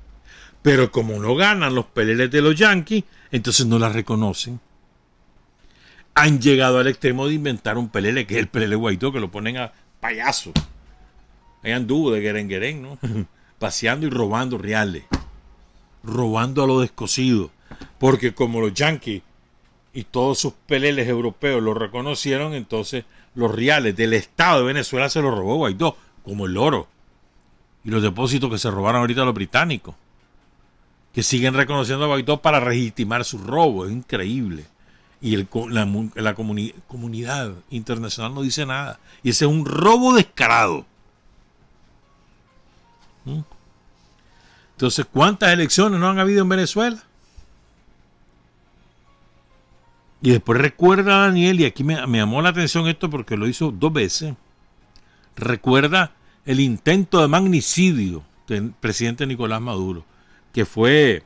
Pero como no ganan los peleles de los yanquis, entonces no las reconocen. Han llegado al extremo de inventar un pelele, que es el pelele Guaidó, que lo ponen a payaso. Ahí anduvo de guerenguerén, ¿no? Paseando y robando reales. Robando a lo descosido. Porque como los yanquis y todos sus peleles europeos lo reconocieron, entonces los reales del Estado de Venezuela se los robó Guaidó, como el oro. Y los depósitos que se robaron ahorita los británicos, que siguen reconociendo a Guaidó para legitimar su robo. Es increíble. Y la comunidad internacional no dice nada. Y ese es un robo descarado. Entonces, ¿cuántas elecciones no han habido en Venezuela? Y después recuerda Daniel, y aquí me llamó la atención esto porque lo hizo 2 veces. Recuerda el intento de magnicidio del presidente Nicolás Maduro, que fue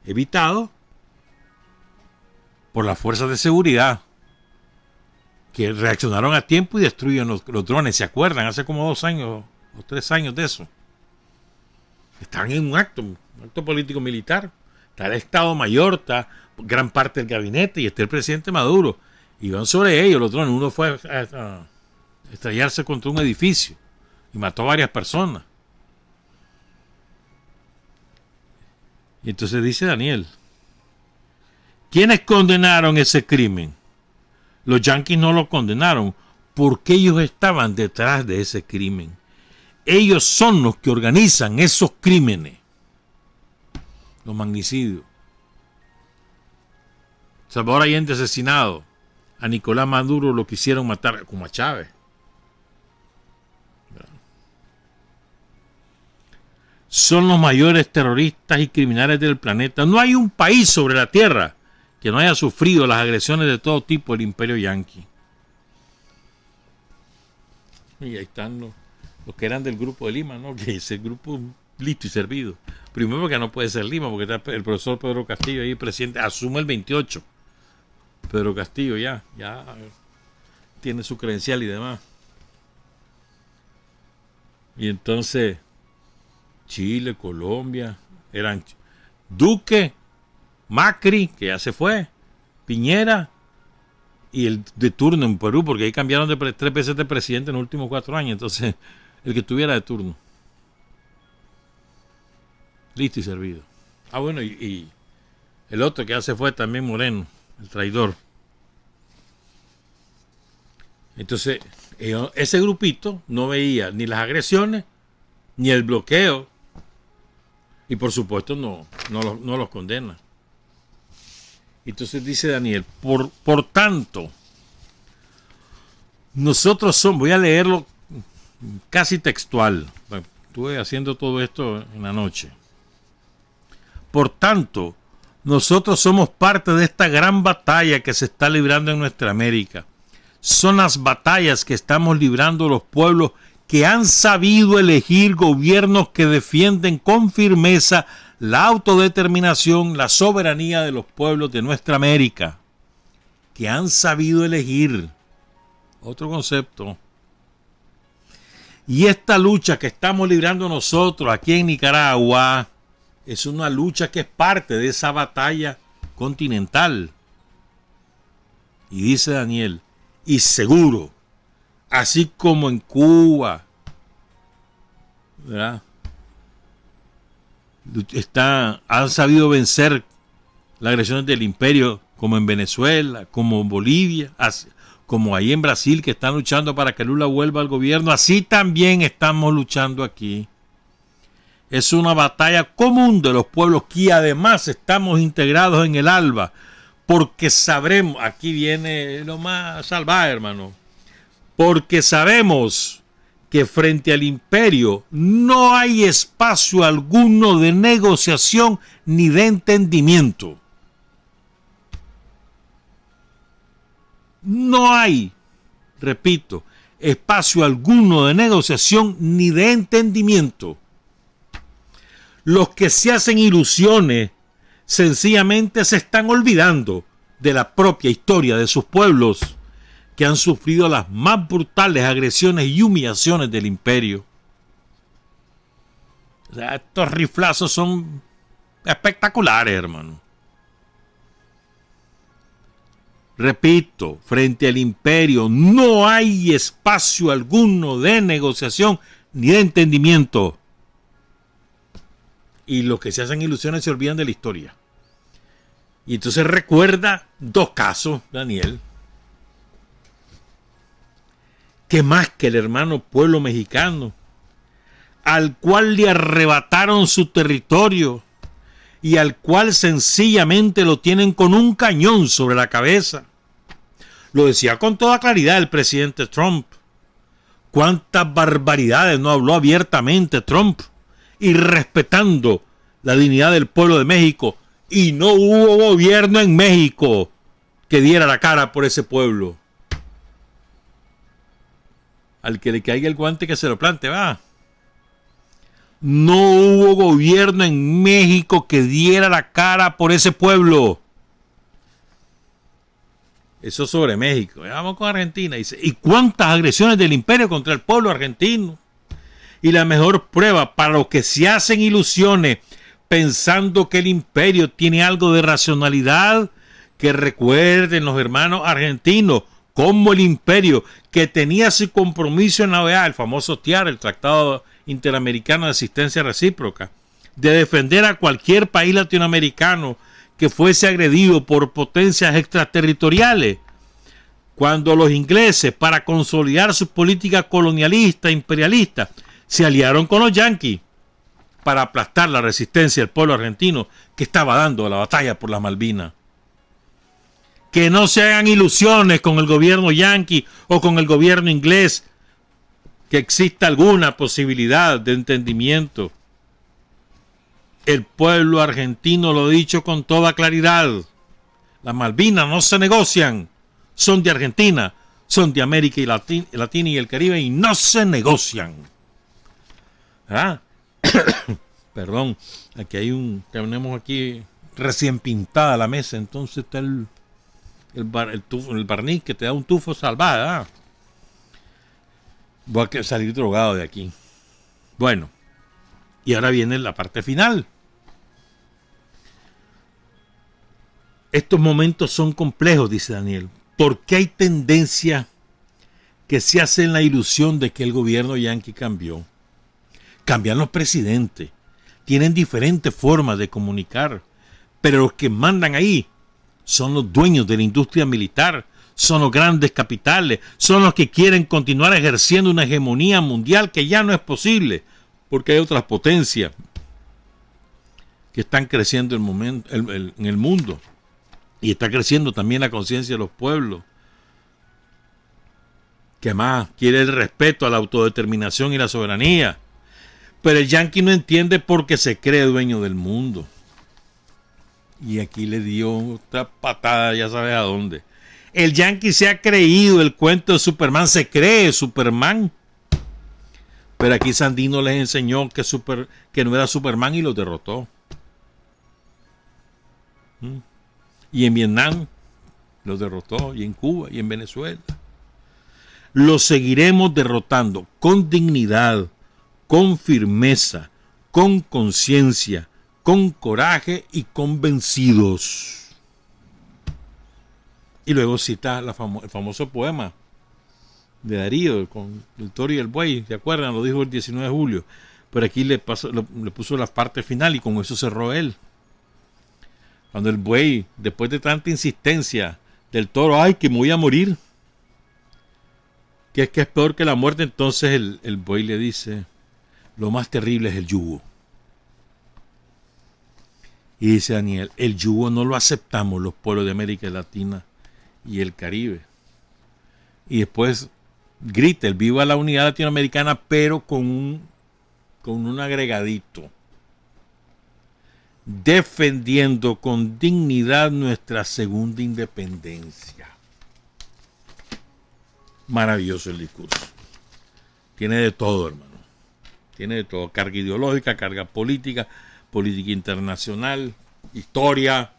evitado por las fuerzas de seguridad, que reaccionaron a tiempo y destruyeron los drones. ¿Se acuerdan? Hace como 2 años o 3 años de eso. Están en un acto político-militar. Está el Estado Mayor, está gran parte del gabinete y está el presidente Maduro. Y van sobre ellos los drones. Uno fue a estrellarse contra un edificio y mató a varias personas. Y entonces dice Daniel, ¿quiénes condenaron ese crimen? Los yanquis no lo condenaron porque ellos estaban detrás de ese crimen. Ellos son los que organizan esos crímenes, los magnicidios. Salvador Allende asesinado, a Nicolás Maduro lo quisieron matar, como a Chávez. Son los mayores terroristas y criminales del planeta. No hay un país sobre la tierra que no haya sufrido las agresiones de todo tipo del imperio yanqui. Y ahí están los que eran del grupo de Lima, ¿no? Que es el grupo listo y servido. Primero porque no puede ser Lima, porque está el profesor Pedro Castillo ahí, presidente, asume el 28. Pedro Castillo ya tiene su credencial y demás. Y entonces Chile, Colombia, eran Duque, Macri, que ya se fue, Piñera y el de turno en Perú, porque ahí cambiaron de 3 veces de presidente en los últimos 4 años. Entonces, el que estuviera de turno. Listo y servido. Ah, bueno, y el otro que ya se fue también, Moreno, el traidor. Entonces, ese grupito no veía ni las agresiones, ni el bloqueo, y por supuesto no los condena. Entonces dice Daniel, por tanto, nosotros somos, voy a leerlo casi textual, estuve haciendo todo esto en la noche. Por tanto, nosotros somos parte de esta gran batalla que se está librando en nuestra América. Son las batallas que estamos librando los pueblos que han sabido elegir gobiernos que defienden con firmeza la autodeterminación, la soberanía de los pueblos de nuestra América. Que han sabido elegir. Otro concepto. Y esta lucha que estamos librando nosotros aquí en Nicaragua es una lucha que es parte de esa batalla continental. Y dice Daniel, y seguro, así como en Cuba, ¿verdad? Han sabido vencer las agresiones del imperio, como en Venezuela, como en Bolivia, como ahí en Brasil, que están luchando para que Lula vuelva al gobierno. Así también estamos luchando aquí. Es una batalla común de los pueblos que además estamos integrados en el ALBA, porque sabremos, aquí viene lo más salvaje, hermano, porque sabemos que frente al imperio no hay espacio alguno de negociación ni de entendimiento. No hay, repito, espacio alguno de negociación ni de entendimiento. Los que se hacen ilusiones sencillamente se están olvidando de la propia historia de sus pueblos que han sufrido las más brutales agresiones y humillaciones del imperio. O sea, estos riflazos son espectaculares, hermano. Repito, frente al imperio no hay espacio alguno de negociación ni de entendimiento. Y los que se hacen ilusiones se olvidan de la historia. Y entonces recuerda dos casos, Daniel, que más que el hermano pueblo mexicano, al cual le arrebataron su territorio y al cual sencillamente lo tienen con un cañón sobre la cabeza. Lo decía con toda claridad el presidente Trump. Cuántas barbaridades no habló abiertamente Trump, y respetando la dignidad del pueblo de México, y no hubo gobierno en México que diera la cara por ese pueblo. Al que le caiga el guante que se lo plante, va. No hubo gobierno en México que diera la cara por ese pueblo. Eso sobre México. Vamos con Argentina. Dice, ¿y cuántas agresiones del imperio contra el pueblo argentino? Y la mejor prueba para los que se hacen ilusiones pensando que el imperio tiene algo de racionalidad, que recuerden los hermanos argentinos cómo el imperio, que tenía su compromiso en la OEA, el famoso TIAR, el Tratado Interamericano de Asistencia Recíproca, de defender a cualquier país latinoamericano que fuese agredido por potencias extraterritoriales, cuando los ingleses, para consolidar su política colonialista, imperialista, se aliaron con los yanquis para aplastar la resistencia del pueblo argentino que estaba dando la batalla por las Malvinas. Que no se hagan ilusiones con el gobierno yanqui o con el gobierno inglés, que exista alguna posibilidad de entendimiento. El pueblo argentino lo ha dicho con toda claridad. Las Malvinas no se negocian, son de Argentina, son de América y Latina y el Caribe y no se negocian. ¿Ah? Perdón, aquí hay tenemos aquí recién pintada la mesa, entonces está el barniz que te da un tufo salvaje. ¿Ah? Voy a salir drogado de aquí. Bueno, y ahora viene la parte final. Estos momentos son complejos, dice Daniel, porque hay tendencia que se hace en la ilusión de que el gobierno yanqui cambió. Cambian los presidentes, tienen diferentes formas de comunicar, pero los que mandan ahí son los dueños de la industria militar, son los grandes capitales, son los que quieren continuar ejerciendo una hegemonía mundial que ya no es posible, porque hay otras potencias que están creciendo en el mundo, y está creciendo también la conciencia de los pueblos, que más quiere el respeto a la autodeterminación y la soberanía. Pero el yanqui no entiende porque se cree dueño del mundo. Y aquí le dio otra patada, ya sabes a dónde. El yanqui se ha creído el cuento de Superman, se cree Superman. Pero aquí Sandino les enseñó que no era Superman y los derrotó. Y en Vietnam los derrotó, y en Cuba, y en Venezuela. Los seguiremos derrotando con dignidad, con firmeza, con conciencia, con coraje y convencidos. Y luego cita el famoso poema de Darío, con el toro y el buey, ¿se acuerdan? Lo dijo el 19 de julio. Pero aquí le puso la parte final y con eso cerró él. Cuando el buey, después de tanta insistencia del toro, ¡ay, que me voy a morir! Que es peor que la muerte, entonces el buey le dice, lo más terrible es el yugo. Y dice Daniel, el yugo no lo aceptamos los pueblos de América Latina y el Caribe. Y después grita el viva la unidad latinoamericana, pero con un agregadito. Defendiendo con dignidad nuestra segunda independencia. Maravilloso el discurso. Tiene de todo, hermano. Tiene de todo. Carga ideológica, carga política, política internacional. historia.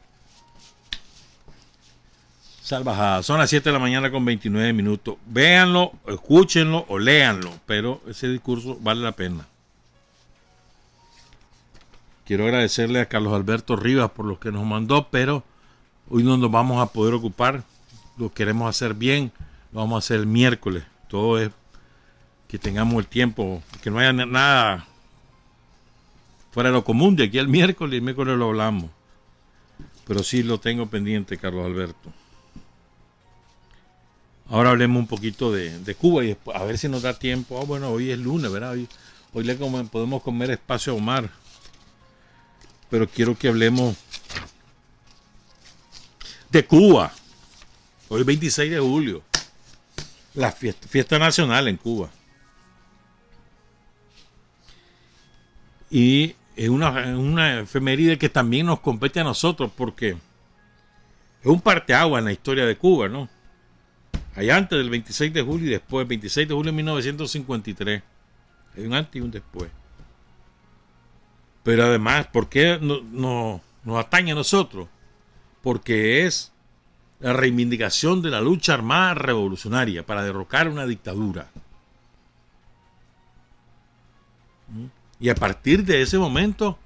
Salvajada. Son las 7 de la mañana con 29 minutos. Véanlo, escúchenlo o léanlo, pero ese discurso vale la pena. Quiero agradecerle a Carlos Alberto Rivas por lo que nos mandó, pero hoy no nos vamos a poder ocupar. Lo queremos hacer bien, lo vamos a hacer el miércoles. Todo es que tengamos el tiempo, que no haya nada fuera de lo común de aquí al miércoles. El miércoles lo hablamos, pero sí lo tengo pendiente, Carlos Alberto. Ahora hablemos un poquito de Cuba y después, a ver si nos da tiempo. Bueno, hoy es lunes, ¿verdad? Hoy podemos comer espacio a Omar. Pero quiero que hablemos de Cuba. Hoy es 26 de julio. La fiesta nacional en Cuba. Y es una efeméride que también nos compete a nosotros porque es un parteaguas en la historia de Cuba, ¿no? Hay antes del 26 de julio y después, 26 de julio de 1953. Hay un antes y un después. Pero además, ¿por qué nos atañe a nosotros? Porque es la reivindicación de la lucha armada revolucionaria para derrocar una dictadura. Y a partir de ese momento,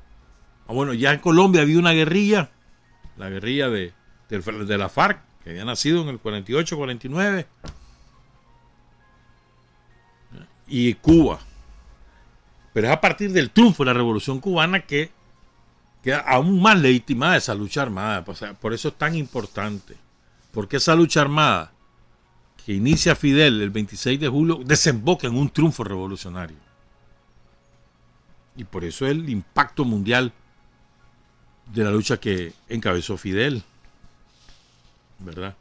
bueno, ya en Colombia había una guerrilla, la guerrilla de la FARC, que había nacido en el 48-49, y Cuba. Pero es a partir del triunfo de la Revolución Cubana que queda aún más legitimada esa lucha armada. O sea, por eso es tan importante. Porque esa lucha armada que inicia Fidel el 26 de julio desemboca en un triunfo revolucionario. Y por eso el impacto mundial de la lucha que encabezó Fidel. ¿Verdad?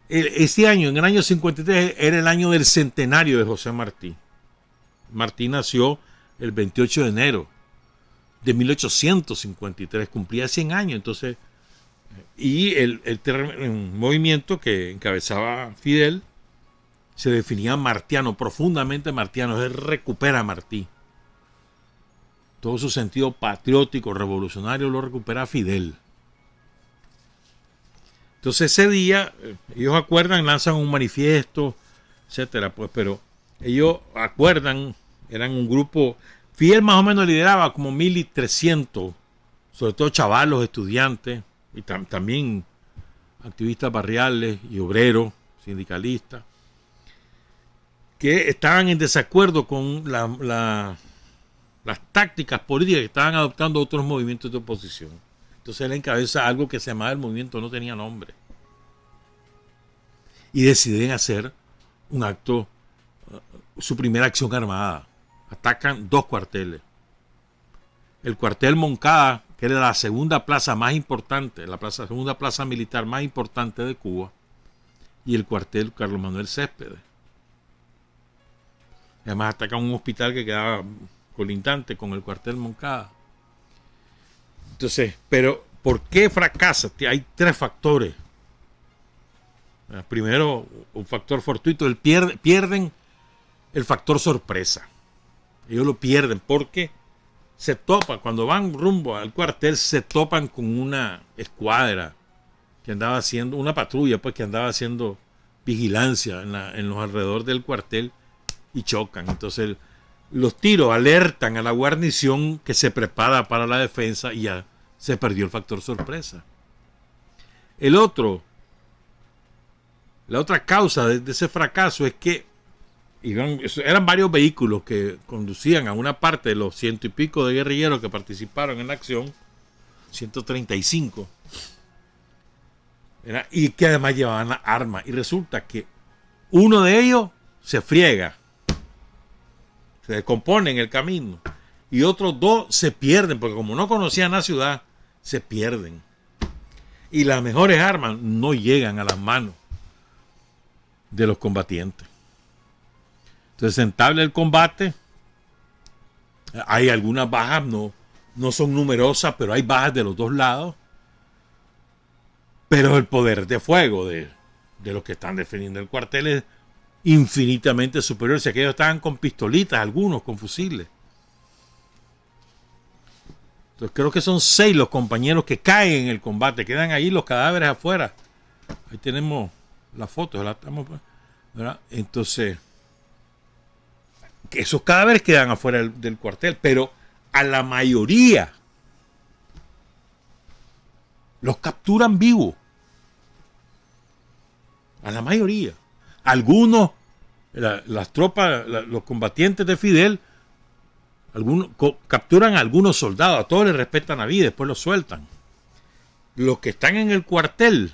Ese año, en el año 53, era el año del centenario de José Martí. Martí nació el 28 de enero de 1853, cumplía 100 años, entonces, y el movimiento que encabezaba Fidel se definía martiano, profundamente martiano. Él recupera a Martí. Todo su sentido patriótico, revolucionario, lo recupera Fidel. Entonces ese día, ellos acuerdan, lanzan un manifiesto, etcétera, pues, pero ellos acuerdan, eran un grupo, Fidel más o menos lideraba como 1.300, sobre todo chavalos, estudiantes, y también activistas barriales y obreros, sindicalistas, que estaban en desacuerdo con las tácticas políticas que estaban adoptando otros movimientos de oposición. Entonces él encabeza algo que se llamaba el movimiento, no tenía nombre. Y deciden hacer un acto, su primera acción armada. Atacan 2 cuarteles. El cuartel Moncada, que era la segunda plaza más importante, segunda plaza militar más importante de Cuba, y el cuartel Carlos Manuel Céspedes. Además atacan un hospital que quedaba colindante con el cuartel Moncada. Entonces, pero ¿por qué fracasa? Hay 3 factores. Primero, un factor fortuito. Pierden el factor sorpresa. Ellos lo pierden porque se topan, cuando van rumbo al cuartel, se topan con una escuadra que andaba haciendo, una patrulla pues que andaba haciendo vigilancia en los alrededores del cuartel y chocan. Entonces los tiros alertan a la guarnición que se prepara para la defensa y ya se perdió el factor sorpresa. La otra causa de ese fracaso es que eran varios vehículos que conducían a una parte de los 100 y pico de guerrilleros que participaron en la acción, 135, y que además llevaban armas. Y resulta que uno de ellos se friega, se descompone en el camino, y otros 2 se pierden, porque como no conocían la ciudad, se pierden. Y las mejores armas no llegan a las manos de los combatientes. Entonces se entabla el combate. Hay algunas bajas, no son numerosas, pero hay bajas de los 2 lados. Pero el poder de fuego de los que están defendiendo el cuartel es infinitamente superior. Si aquellos estaban con pistolitas, algunos con fusiles. Entonces creo que son 6 los compañeros que caen en el combate, quedan ahí los cadáveres afuera. Ahí tenemos la foto, ¿verdad? Entonces, que esos cadáveres quedan afuera del cuartel, pero a la mayoría los capturan vivos. A la mayoría. Algunos, las tropas, los combatientes de Fidel, capturan a algunos soldados, a todos les respetan la vida, después los sueltan. Los que están en el cuartel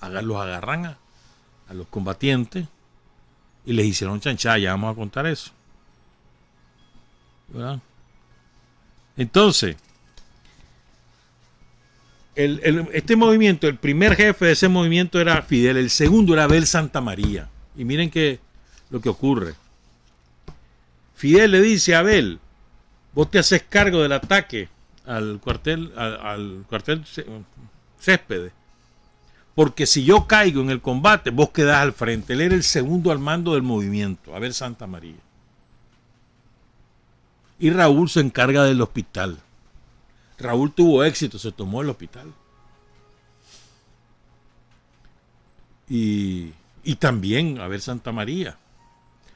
los agarran a los combatientes y les hicieron chanchada. Ya vamos a contar eso, ¿verdad? Entonces, este movimiento, el primer jefe de ese movimiento era Fidel, el segundo era Abel Santamaría. Y miren lo que ocurre. Fidel le dice a Abel: vos te haces cargo del ataque al cuartel Céspedes, porque si yo caigo en el combate, vos quedás al frente. Él era el segundo al mando del movimiento, Abel Santamaría. Y Raúl se encarga del hospital. Raúl tuvo éxito, se tomó el hospital. Y también Abel Santamaría.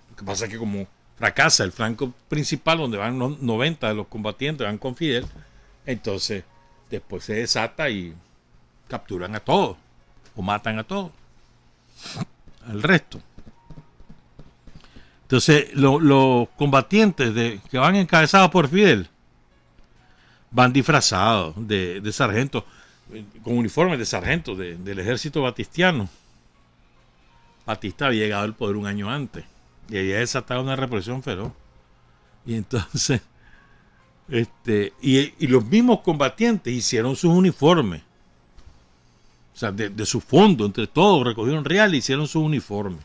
Lo que pasa es que como fracasa el flanco principal, donde van 90 de los combatientes, van con Fidel, entonces después se desata y capturan a todos, o matan a todos, al resto. Entonces los combatientes que van encabezados por Fidel van disfrazados de sargentos, con uniformes de sargentos del ejército batistiano. Batista había llegado al poder un año antes y había desatado una represión feroz. Y entonces, y los mismos combatientes hicieron sus uniformes. O sea, de su fondo, entre todos, recogieron real y hicieron sus uniformes.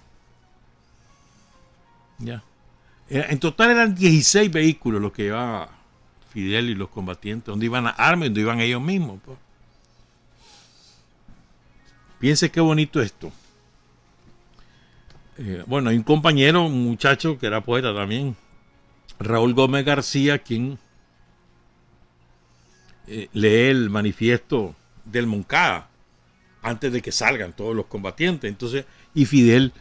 Ya. En total eran 16 vehículos los que llevaba Fidel y los combatientes, donde iban a armas, donde iban ellos mismos. Pues. Piense qué bonito esto. Bueno, hay un compañero, un muchacho que era poeta también, Raúl Gómez García, quien lee el manifiesto del Moncada antes de que salgan todos los combatientes. Entonces, y Fidel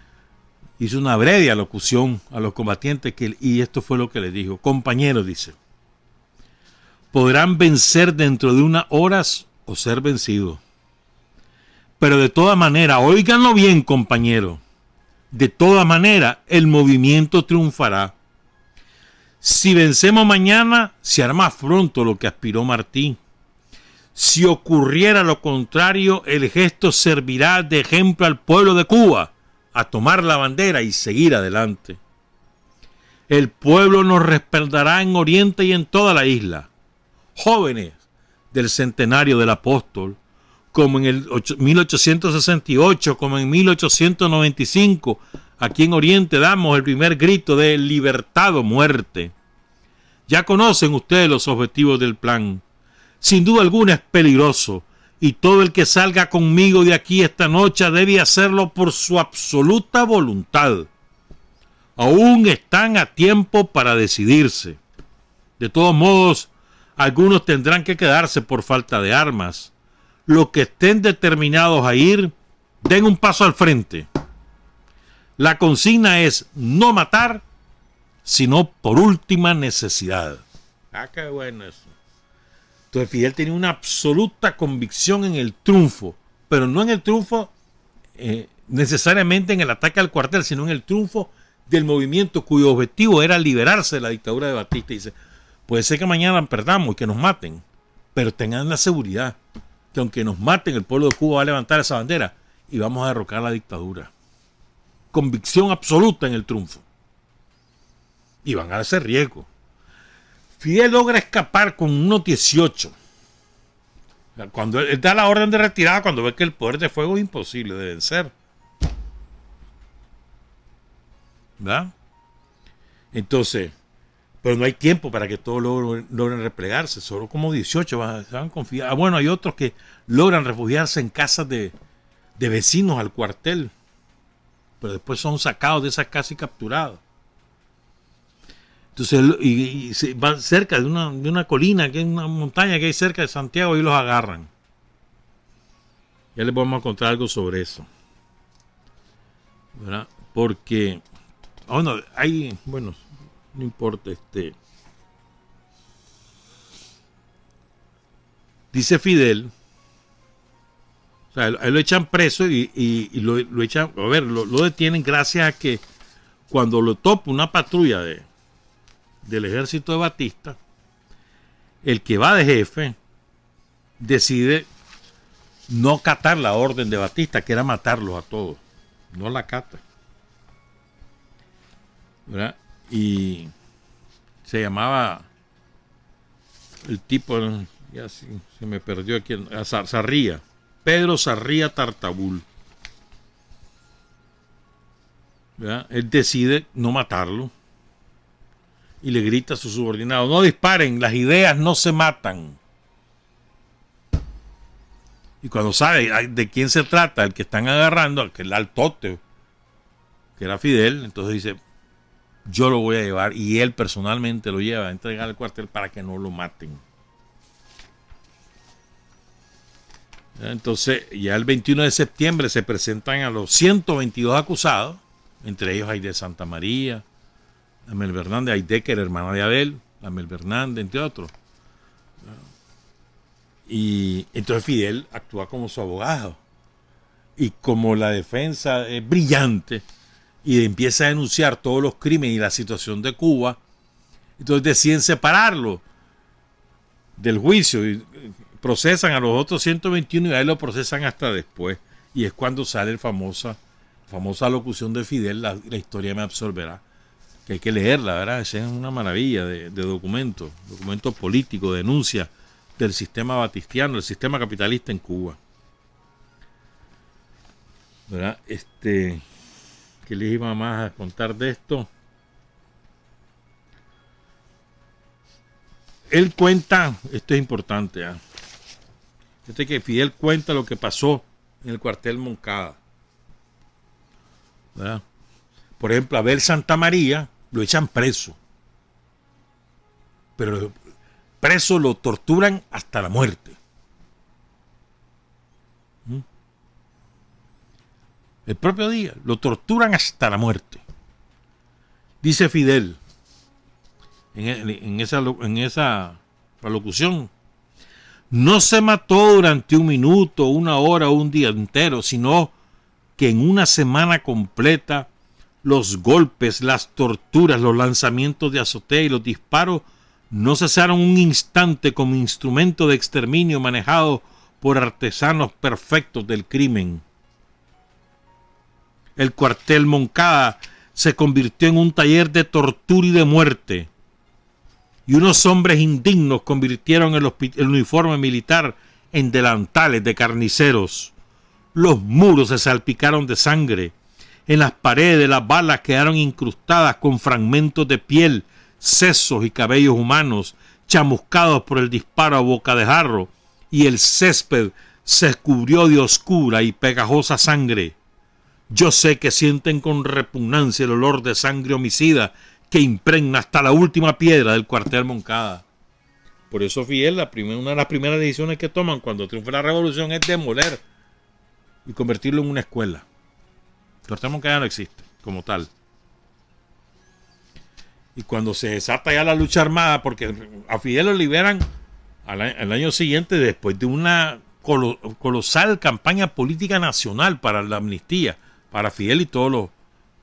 hizo una breve alocución a los combatientes y esto fue lo que les dijo: compañeros, dice, podrán vencer dentro de unas horas o ser vencidos, pero de todas maneras, óiganlo bien, compañeros, de todas maneras el movimiento triunfará. Si vencemos mañana, se hará más pronto lo que aspiró Martí. Si ocurriera lo contrario, el gesto servirá de ejemplo al pueblo de Cuba a tomar la bandera y seguir adelante. El pueblo nos respaldará en Oriente y en toda la isla. Jóvenes del centenario del apóstol, como en el 1868, como en 1895, aquí en Oriente damos el primer grito de libertad o muerte. Ya conocen ustedes los objetivos del plan. Sin duda alguna es peligroso, y todo el que salga conmigo de aquí esta noche debe hacerlo por su absoluta voluntad. Aún están a tiempo para decidirse. De todos modos, algunos tendrán que quedarse por falta de armas. Los que estén determinados a ir, den un paso al frente. La consigna es no matar, sino por última necesidad. Ah, qué bueno eso. Entonces Fidel tenía una absoluta convicción en el triunfo, pero no en el triunfo necesariamente en el ataque al cuartel, sino en el triunfo del movimiento cuyo objetivo era liberarse de la dictadura de Batista. Y dice, puede ser que mañana perdamos y que nos maten, pero tengan la seguridad que aunque nos maten, el pueblo de Cuba va a levantar esa bandera y vamos a derrocar la dictadura. Convicción absoluta en el triunfo. Y van a darse riesgo. Fidel logra escapar con unos 18. Cuando él da la orden de retirada, cuando ve que el poder de fuego es imposible de vencer. ¿Verdad? Entonces, pero no hay tiempo para que todos logren replegarse. Solo como 18 se van a confiar. Bueno, hay otros que logran refugiarse en casas de vecinos al cuartel. Pero después son sacados de esas casas y capturados. Entonces y se van cerca de una colina, que es una montaña que hay cerca de Santiago, y los agarran. Ya les vamos a contar algo sobre eso, ¿verdad? Porque, bueno, no importa, dice Fidel, o sea, a él lo echan preso y lo echan, lo detienen gracias a que cuando lo topa una patrulla del ejército de Batista, el que va de jefe decide no acatar la orden de Batista, que era matarlos a todos. No la acata, ¿verdad? Y se llamaba el tipo, ya se me perdió aquí, Sarría, Pedro Sarría Tartabul, ¿verdad? Él decide no matarlo y le grita a sus subordinados: no disparen, las ideas no se matan. Y cuando sabe de quién se trata, el que están agarrando, que el altote, que era Fidel, entonces dice: yo lo voy a llevar, y él personalmente lo lleva a entregar al cuartel para que no lo maten. Entonces, ya el 21 de septiembre se presentan a los 122 acusados, entre ellos Aide Santa María, Amel Hernández, Aide, que era hermana de Abel, Amel Hernández, entre otros. Y entonces Fidel actúa como su abogado, y como la defensa es brillante y empieza a denunciar todos los crímenes y la situación de Cuba, entonces deciden separarlo del juicio y procesan a los otros 121 y a él lo procesan hasta después, y es cuando sale la famosa locución de Fidel: la historia me absolverá, que hay que leerla, ¿verdad? Es una maravilla de documento político, denuncia del sistema batistiano, el sistema capitalista en Cuba, ¿verdad? ¿Qué les iba más a contar de esto? Él cuenta, esto es importante, que Fidel cuenta lo que pasó en el cuartel Moncada, ¿verdad? Por ejemplo, a Abel Santa María lo echan preso, pero preso lo torturan hasta la muerte. El propio día lo torturan hasta la muerte. Dice Fidel en esa locución: no se mató durante un minuto, una hora o un día entero, sino que en una semana completa los golpes, las torturas, los lanzamientos de azotea y los disparos no cesaron un instante como instrumento de exterminio manejado por artesanos perfectos del crimen. El cuartel Moncada se convirtió en un taller de tortura y de muerte, y unos hombres indignos convirtieron el uniforme militar en delantales de carniceros. Los muros se salpicaron de sangre. En las paredes las balas quedaron incrustadas con fragmentos de piel, sesos y cabellos humanos, chamuscados por el disparo a boca de jarro, y el césped se cubrió de oscura y pegajosa sangre. Yo sé que sienten con repugnancia el olor de sangre homicida que impregna hasta la última piedra del cuartel Moncada. Por eso Fidel, una de las primeras decisiones que toman cuando triunfa la revolución es demoler y convertirlo en una escuela. El cuartel Moncada no existe como tal. Y cuando se desata ya la lucha armada, porque a Fidel lo liberan al año siguiente, después de una colosal campaña política nacional para la amnistía, para Fidel y todos los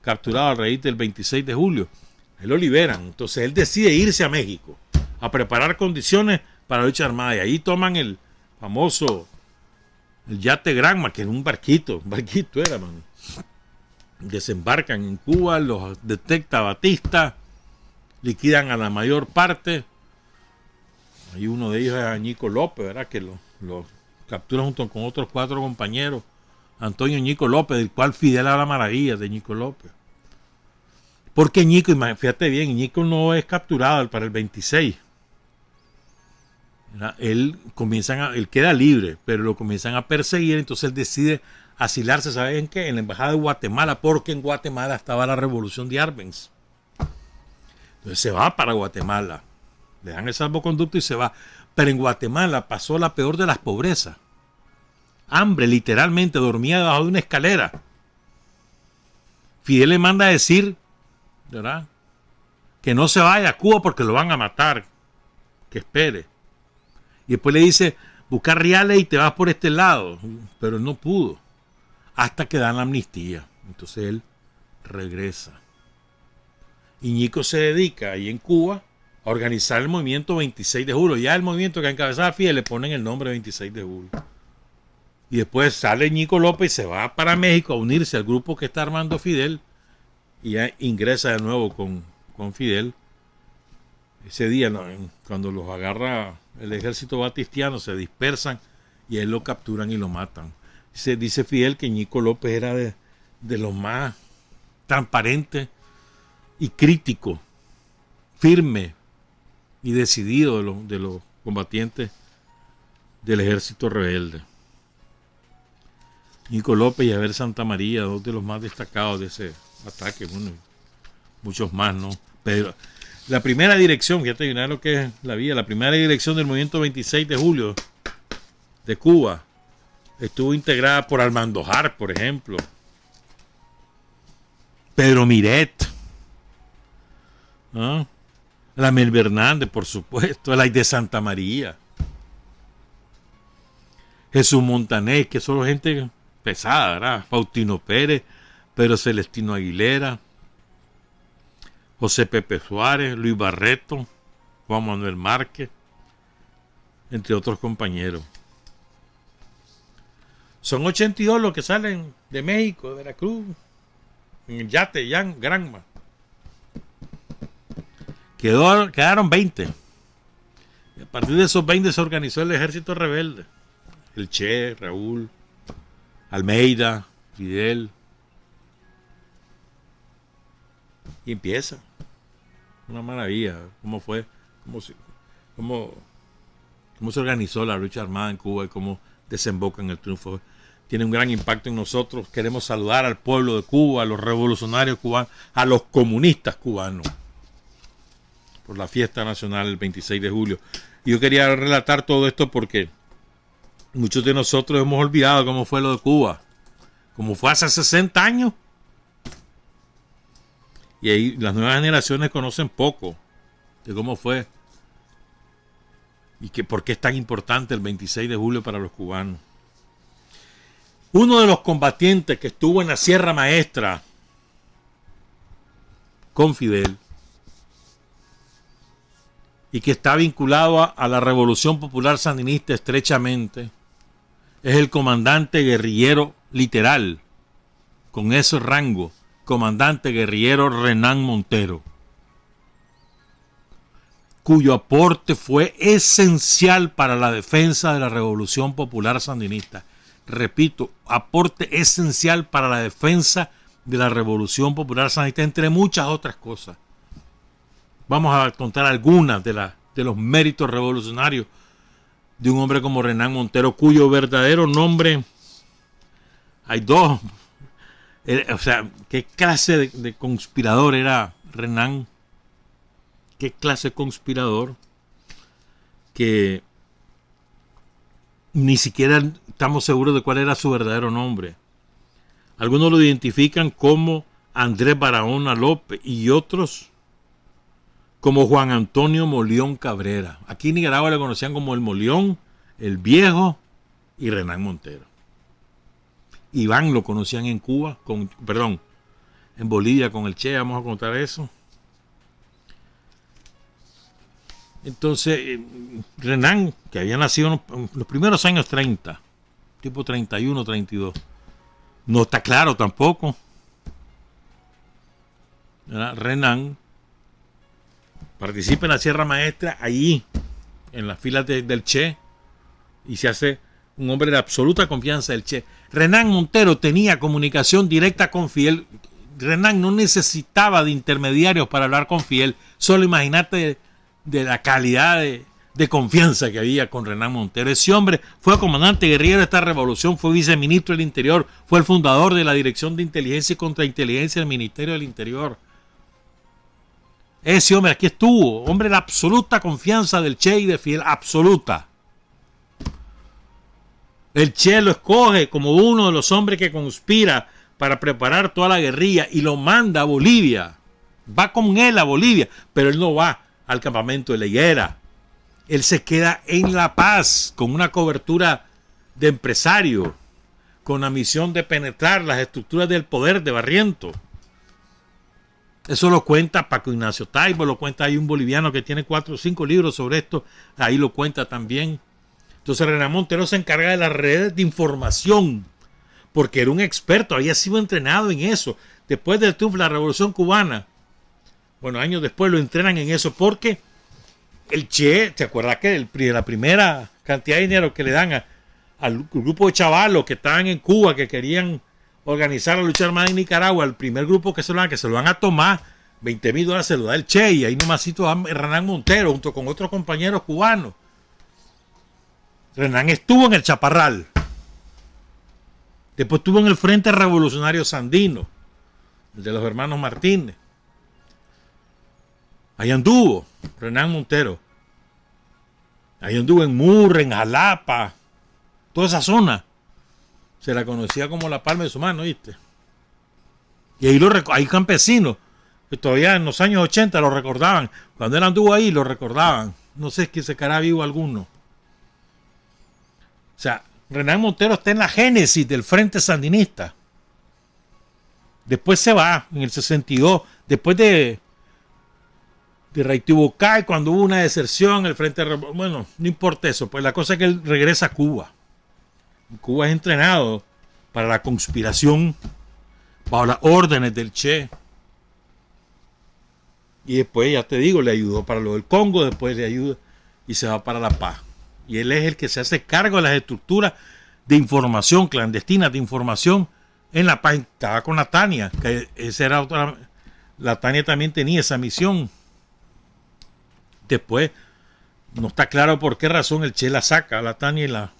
capturados a raíz del 26 de julio. Él lo liberan. Entonces él decide irse a México a preparar condiciones para la lucha armada. Y ahí toman el famoso yate Granma, que era un barquito era, man. Desembarcan en Cuba, los detecta Batista, liquidan a la mayor parte. Hay uno de ellos es Ñico López, ¿verdad? Que lo capturan junto con otros 4 compañeros. Antonio Ñico López, del cual Fidel habla maravillas de Ñico López. Porque Ñico, fíjate bien, Ñico no es capturado para el 26. Él queda libre, pero lo comienzan a perseguir, entonces él decide asilarse, ¿saben qué? En la embajada de Guatemala, porque en Guatemala estaba la revolución de Arbenz. Entonces se va para Guatemala. Le dan el salvoconducto y se va. Pero en Guatemala pasó la peor de las pobrezas. Hambre, literalmente, dormía debajo de una escalera. Fidel le manda a decir, ¿verdad?, que no se vaya a Cuba porque lo van a matar. Que espere. Y después le dice, buscar reales y te vas por este lado. Pero él no pudo. Hasta que dan la amnistía. Entonces él regresa. Y Ñico se dedica ahí en Cuba a organizar el movimiento 26 de julio. Ya el movimiento que encabezaba Fidel le ponen el nombre 26 de julio. Y después sale Ñico López y se va para México a unirse al grupo que está armando Fidel. Y ya ingresa de nuevo con Fidel. Ese día, ¿no?, cuando los agarra el ejército batistiano, se dispersan y a él lo capturan y lo matan. Se dice Fidel que Ñico López era de los más transparentes y crítico, firme y decidido de los combatientes del ejército rebelde. Ñico López y Abel Santa María, dos de los más destacados de ese ataque, bueno, muchos más, ¿no? Pero la primera dirección, fíjate lo que es la vía, la primera dirección del movimiento 26 de julio de Cuba estuvo integrada por Armando Hart, por ejemplo, Pedro Miret, ¿no?, la Mel Hernández, por supuesto, la de Santa María, Jesús Montanés, que son gente pesada, ¿verdad? Faustino Pérez, Pedro Celestino Aguilera, José Pepe Suárez, Luis Barreto, Juan Manuel Márquez, entre otros compañeros. Son 82 los que salen de México, de Veracruz, en el yate Granma. Quedaron 20. Y a partir de esos 20 se organizó el ejército rebelde. El Che, Raúl, Almeida, Fidel. Y empieza. Una maravilla. ¿Cómo fue? ¿Cómo se organizó la lucha armada en Cuba y cómo desemboca en el triunfo? Tiene un gran impacto en nosotros. Queremos saludar al pueblo de Cuba, a los revolucionarios cubanos, a los comunistas cubanos, por la fiesta nacional el 26 de julio. Y yo quería relatar todo esto porque muchos de nosotros hemos olvidado cómo fue lo de Cuba, cómo fue hace 60 años. Y ahí las nuevas generaciones conocen poco de cómo fue y por qué es tan importante el 26 de julio para los cubanos. Uno de los combatientes que estuvo en la Sierra Maestra con Fidel y que está vinculado a la Revolución Popular Sandinista estrechamente es el comandante guerrillero literal, con ese rango, comandante guerrillero Renán Montero, cuyo aporte fue esencial para la defensa de la Revolución Popular Sandinista. Repito, aporte esencial para la defensa de la Revolución Popular Sandinista, entre muchas otras cosas. Vamos a contar algunas de los méritos revolucionarios de un hombre como Renán Montero, cuyo verdadero nombre, hay dos. O sea, ¿qué clase de conspirador era Renán? ¿Qué clase de conspirador? Que ni siquiera estamos seguros de cuál era su verdadero nombre. Algunos lo identifican como Andrés Barahona López y otros como Juan Antonio Molión Cabrera. Aquí en Nicaragua le conocían como el Molión, el Viejo y Renán Montero. Iván lo conocían en Cuba, en Bolivia con el Che, vamos a contar eso. Entonces, Renán, que había nacido en los primeros años 30, tipo 31, 32, no está claro tampoco. Renán participa en la Sierra Maestra, allí, en las filas del Che, y se hace un hombre de absoluta confianza del Che. Renán Montero tenía comunicación directa con Fidel. Renán no necesitaba de intermediarios para hablar con Fidel. Solo imagínate de la calidad de confianza que había con Renán Montero. Ese hombre fue comandante guerrillero de esta revolución, fue viceministro del Interior, fue el fundador de la Dirección de Inteligencia y Contrainteligencia del Ministerio del Interior. Ese hombre aquí estuvo, hombre de la absoluta confianza del Che y de Fidel, absoluta. El Che lo escoge como uno de los hombres que conspira para preparar toda la guerrilla y lo manda a Bolivia. Va con él a Bolivia, pero él no va al campamento de la Higuera. Él se queda en La Paz con una cobertura de empresario, con la misión de penetrar las estructuras del poder de Barrientos. Eso lo cuenta Paco Ignacio Taibo, lo cuenta, hay un boliviano que tiene 4 o 5 libros sobre esto, ahí lo cuenta también. Entonces Renán Montero se encarga de las redes de información, porque era un experto, había sido entrenado en eso. Después del triunfo de la Revolución Cubana, bueno, años después lo entrenan en eso, porque el Che, ¿te acuerdas que la primera cantidad de dinero que le dan al grupo de chavalos que estaban en Cuba, que querían organizar la lucha armada en Nicaragua, el primer grupo que se lo van a tomar, $20,000 se lo da el Che, y ahí nomasito a Renán Montero junto con otros compañeros cubanos. Renán estuvo en el Chaparral, después estuvo en el Frente Revolucionario Sandino, el de los hermanos Martínez. Ahí anduvo Renán Montero. Ahí anduvo en Murre, en Jalapa, toda esa zona. Se la conocía como la palma de su mano, ¿viste? Y ahí hay campesinos que todavía en los años 80 lo recordaban. Cuando él anduvo ahí, lo recordaban. No sé si se quedará vivo alguno. O sea, Renán Montero está en la génesis del Frente Sandinista. Después se va, en el 62, después de Raitibocay, cuando hubo una deserción, el Frente... Bueno, no importa eso, pues la cosa es que él regresa a Cuba. Cuba es entrenado para la conspiración bajo las órdenes del Che. Y después, ya te digo, le ayudó para lo del Congo, después le ayuda y se va para La Paz. Y él es el que se hace cargo de las estructuras de información, clandestinas de información en La Paz. Estaba con la Tania, que esa era otra. La Tania también tenía esa misión. Después, no está claro por qué razón el Che la saca a la Tania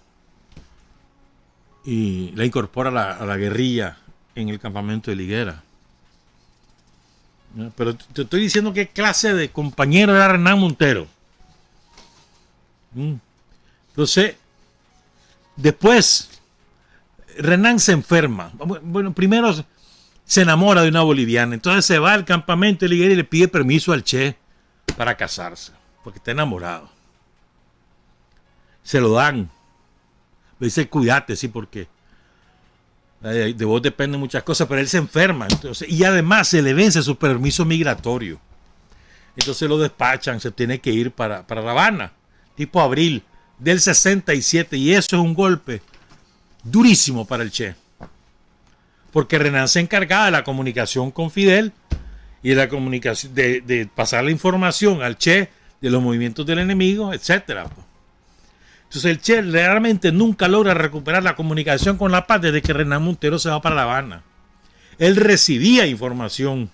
y la incorpora a la guerrilla en el campamento de la Higuera. Pero te estoy diciendo qué clase de compañero era Renán Montero. Entonces, después, Renán se enferma. Bueno, primero se enamora de una boliviana. Entonces se va al campamento de la Higuera y le pide permiso al Che para casarse, porque está enamorado. Se lo dan. Le dice, cuídate, sí, porque de vos dependen muchas cosas, pero él se enferma. Entonces, y además se le vence su permiso migratorio. Entonces lo despachan, se tiene que ir para La Habana, tipo abril del 67. Y eso es un golpe durísimo para el Che. Porque Renán se encargaba de la comunicación con Fidel y de la comunicación, de pasar la información al Che de los movimientos del enemigo, etcétera. Entonces el Che realmente nunca logra recuperar la comunicación con La Paz desde que Renán Montero se va para La Habana. Él recibía información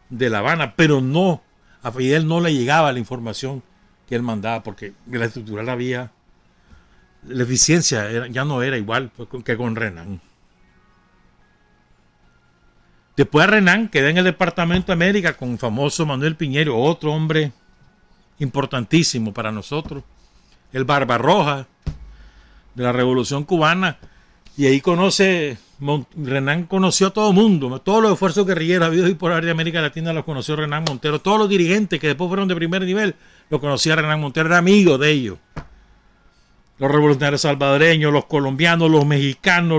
de La Habana, pero no, a Fidel no le llegaba la información que él mandaba, porque la estructura la eficiencia ya no era igual que con Renán. Después Renán queda en el Departamento de América con el famoso Manuel Piñero, otro hombre importantísimo para nosotros, el Barbarroja de la Revolución Cubana, y ahí Renán conoció a todo el mundo, todos los esfuerzos guerrilleros habidos y por área de América Latina los conoció Renán Montero, todos los dirigentes que después fueron de primer nivel lo conocía Renán Montero, era amigo de ellos. Los revolucionarios salvadoreños, los colombianos, los mexicanos,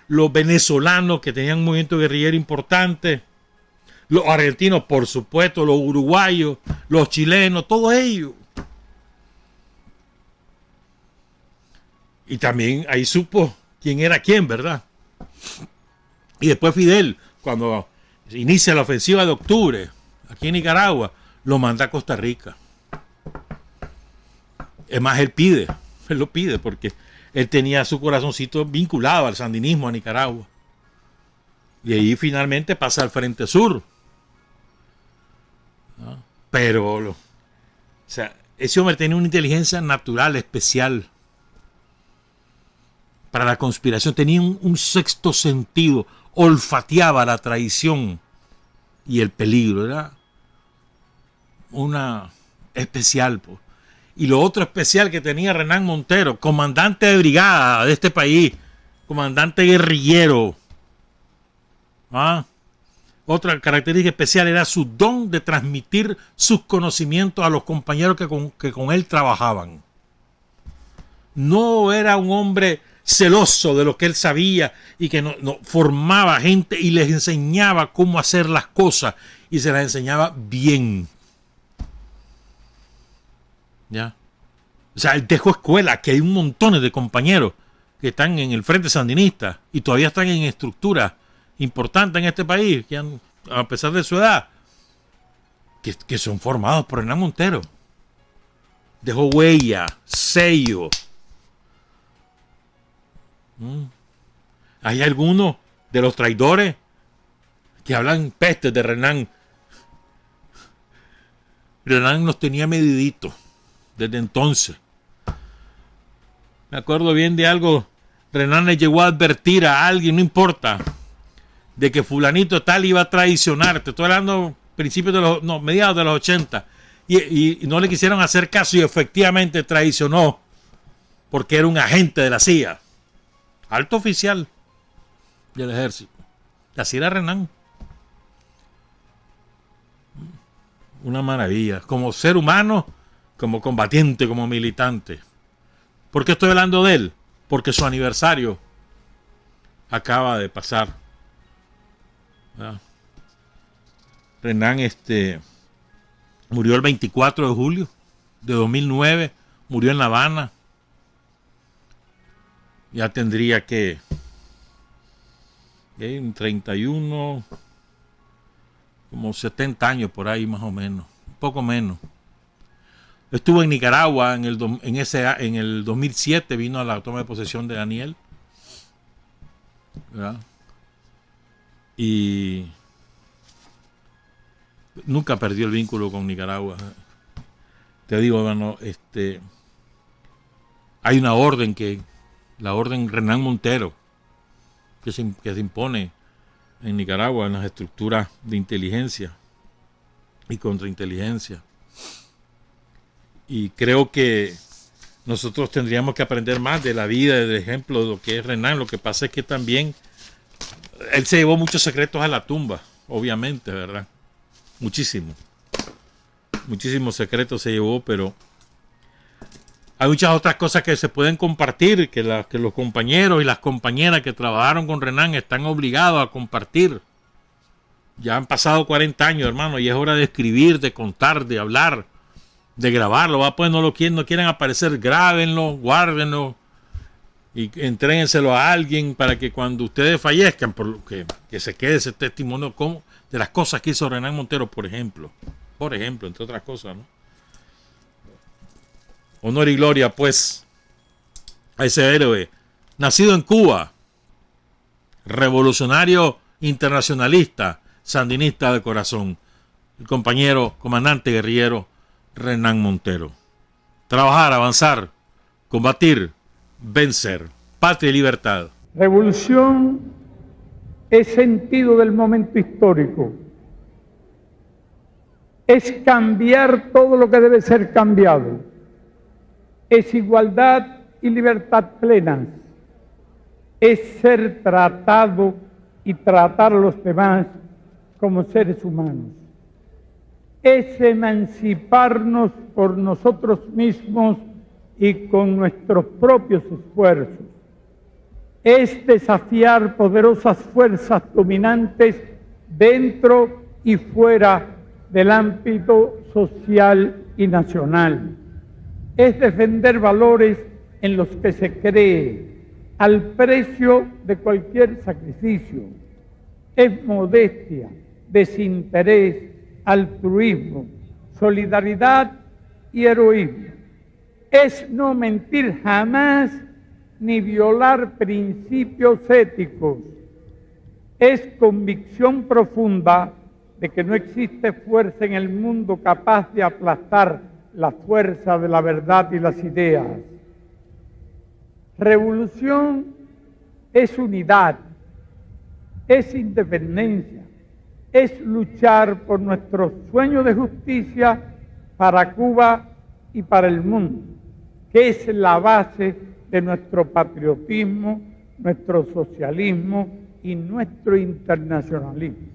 los venezolanos que tenían un movimiento guerrillero importante, los argentinos, por supuesto, los uruguayos, los chilenos, todos ellos. Y también ahí supo quién era quién, ¿verdad? Y después Fidel, cuando inicia la ofensiva de octubre, aquí en Nicaragua, lo manda a Costa Rica. Es más, él lo pide porque él tenía su corazoncito vinculado al sandinismo, a Nicaragua. Y ahí finalmente pasa al Frente Sur. ¿No? Pero, ese hombre tenía una inteligencia natural, especial. Para la conspiración, tenía un sexto sentido, olfateaba la traición y el peligro. Era una especial, pues. Y lo otro especial que tenía Renán Montero, comandante de brigada de este país, comandante guerrillero. Otra característica especial era su don de transmitir sus conocimientos a los compañeros que con él trabajaban. No era un hombre celoso de lo que él sabía y que no formaba gente y les enseñaba cómo hacer las cosas y se las enseñaba bien. ¿Ya? O sea, él dejó escuela, que hay un montón de compañeros que están en el Frente Sandinista y todavía están en estructuras importantes en este país, que han, a pesar de su edad, que son formados por Renán Montero. Dejó huella, sello. Hay algunos de los traidores que hablan pestes de Renán. Renán nos tenía mediditos desde entonces. Me acuerdo bien de algo. Renán le llegó a advertir a alguien, no importa, de que fulanito tal iba a traicionar. Te estoy hablando principios de mediados de los 80. Y no le quisieron hacer caso y efectivamente traicionó porque era un agente de la CIA. Alto oficial del ejército. Así era Renán. Una maravilla. Como ser humano, como combatiente, como militante. ¿Por qué estoy hablando de él? Porque su aniversario acaba de pasar. ¿Verdad? Renán murió el 24 de julio de 2009. Murió en La Habana. Ya tendría que un 31, como 70 años por ahí más o menos, un poco menos. Estuvo en Nicaragua en el 2007, vino a la toma de posesión de Daniel, ¿verdad? Y nunca perdió el vínculo con Nicaragua. Te digo, hermano, hay una orden la orden Renán Montero, que se impone en Nicaragua en las estructuras de inteligencia y contrainteligencia. Y creo que nosotros tendríamos que aprender más de la vida, del ejemplo de lo que es Renán. Lo que pasa es que también él se llevó muchos secretos a la tumba, obviamente, ¿verdad? Muchísimos secretos se llevó, pero hay muchas otras cosas que se pueden compartir, que los compañeros y las compañeras que trabajaron con Renán están obligados a compartir. Ya han pasado 40 años, hermano, y es hora de escribir, de contar, de hablar, de grabarlo. Pues no quieren aparecer, grábenlo, guárdenlo y entréguenselo a alguien para que cuando ustedes fallezcan, que se quede ese testimonio de las cosas que hizo Renán Montero, por ejemplo, entre otras cosas, ¿no? Honor y gloria, pues, a ese héroe, nacido en Cuba, revolucionario internacionalista, sandinista de corazón, el compañero, comandante guerrillero Renán Montero. Trabajar, avanzar, combatir, vencer. Patria y libertad. Revolución es sentido del momento histórico. Es cambiar todo lo que debe ser cambiado. Es igualdad y libertad plenas. Es ser tratado y tratar a los demás como seres humanos. Es emanciparnos por nosotros mismos y con nuestros propios esfuerzos. Es desafiar poderosas fuerzas dominantes dentro y fuera del ámbito social y nacional. Es defender valores en los que se cree al precio de cualquier sacrificio. Es modestia, desinterés, altruismo, solidaridad y heroísmo. Es no mentir jamás ni violar principios éticos. Es convicción profunda de que no existe fuerza en el mundo capaz de aplastar la fuerza de la verdad y las ideas. Revolución es unidad, es independencia, es luchar por nuestros sueños de justicia para Cuba y para el mundo, que es la base de nuestro patriotismo, nuestro socialismo y nuestro internacionalismo.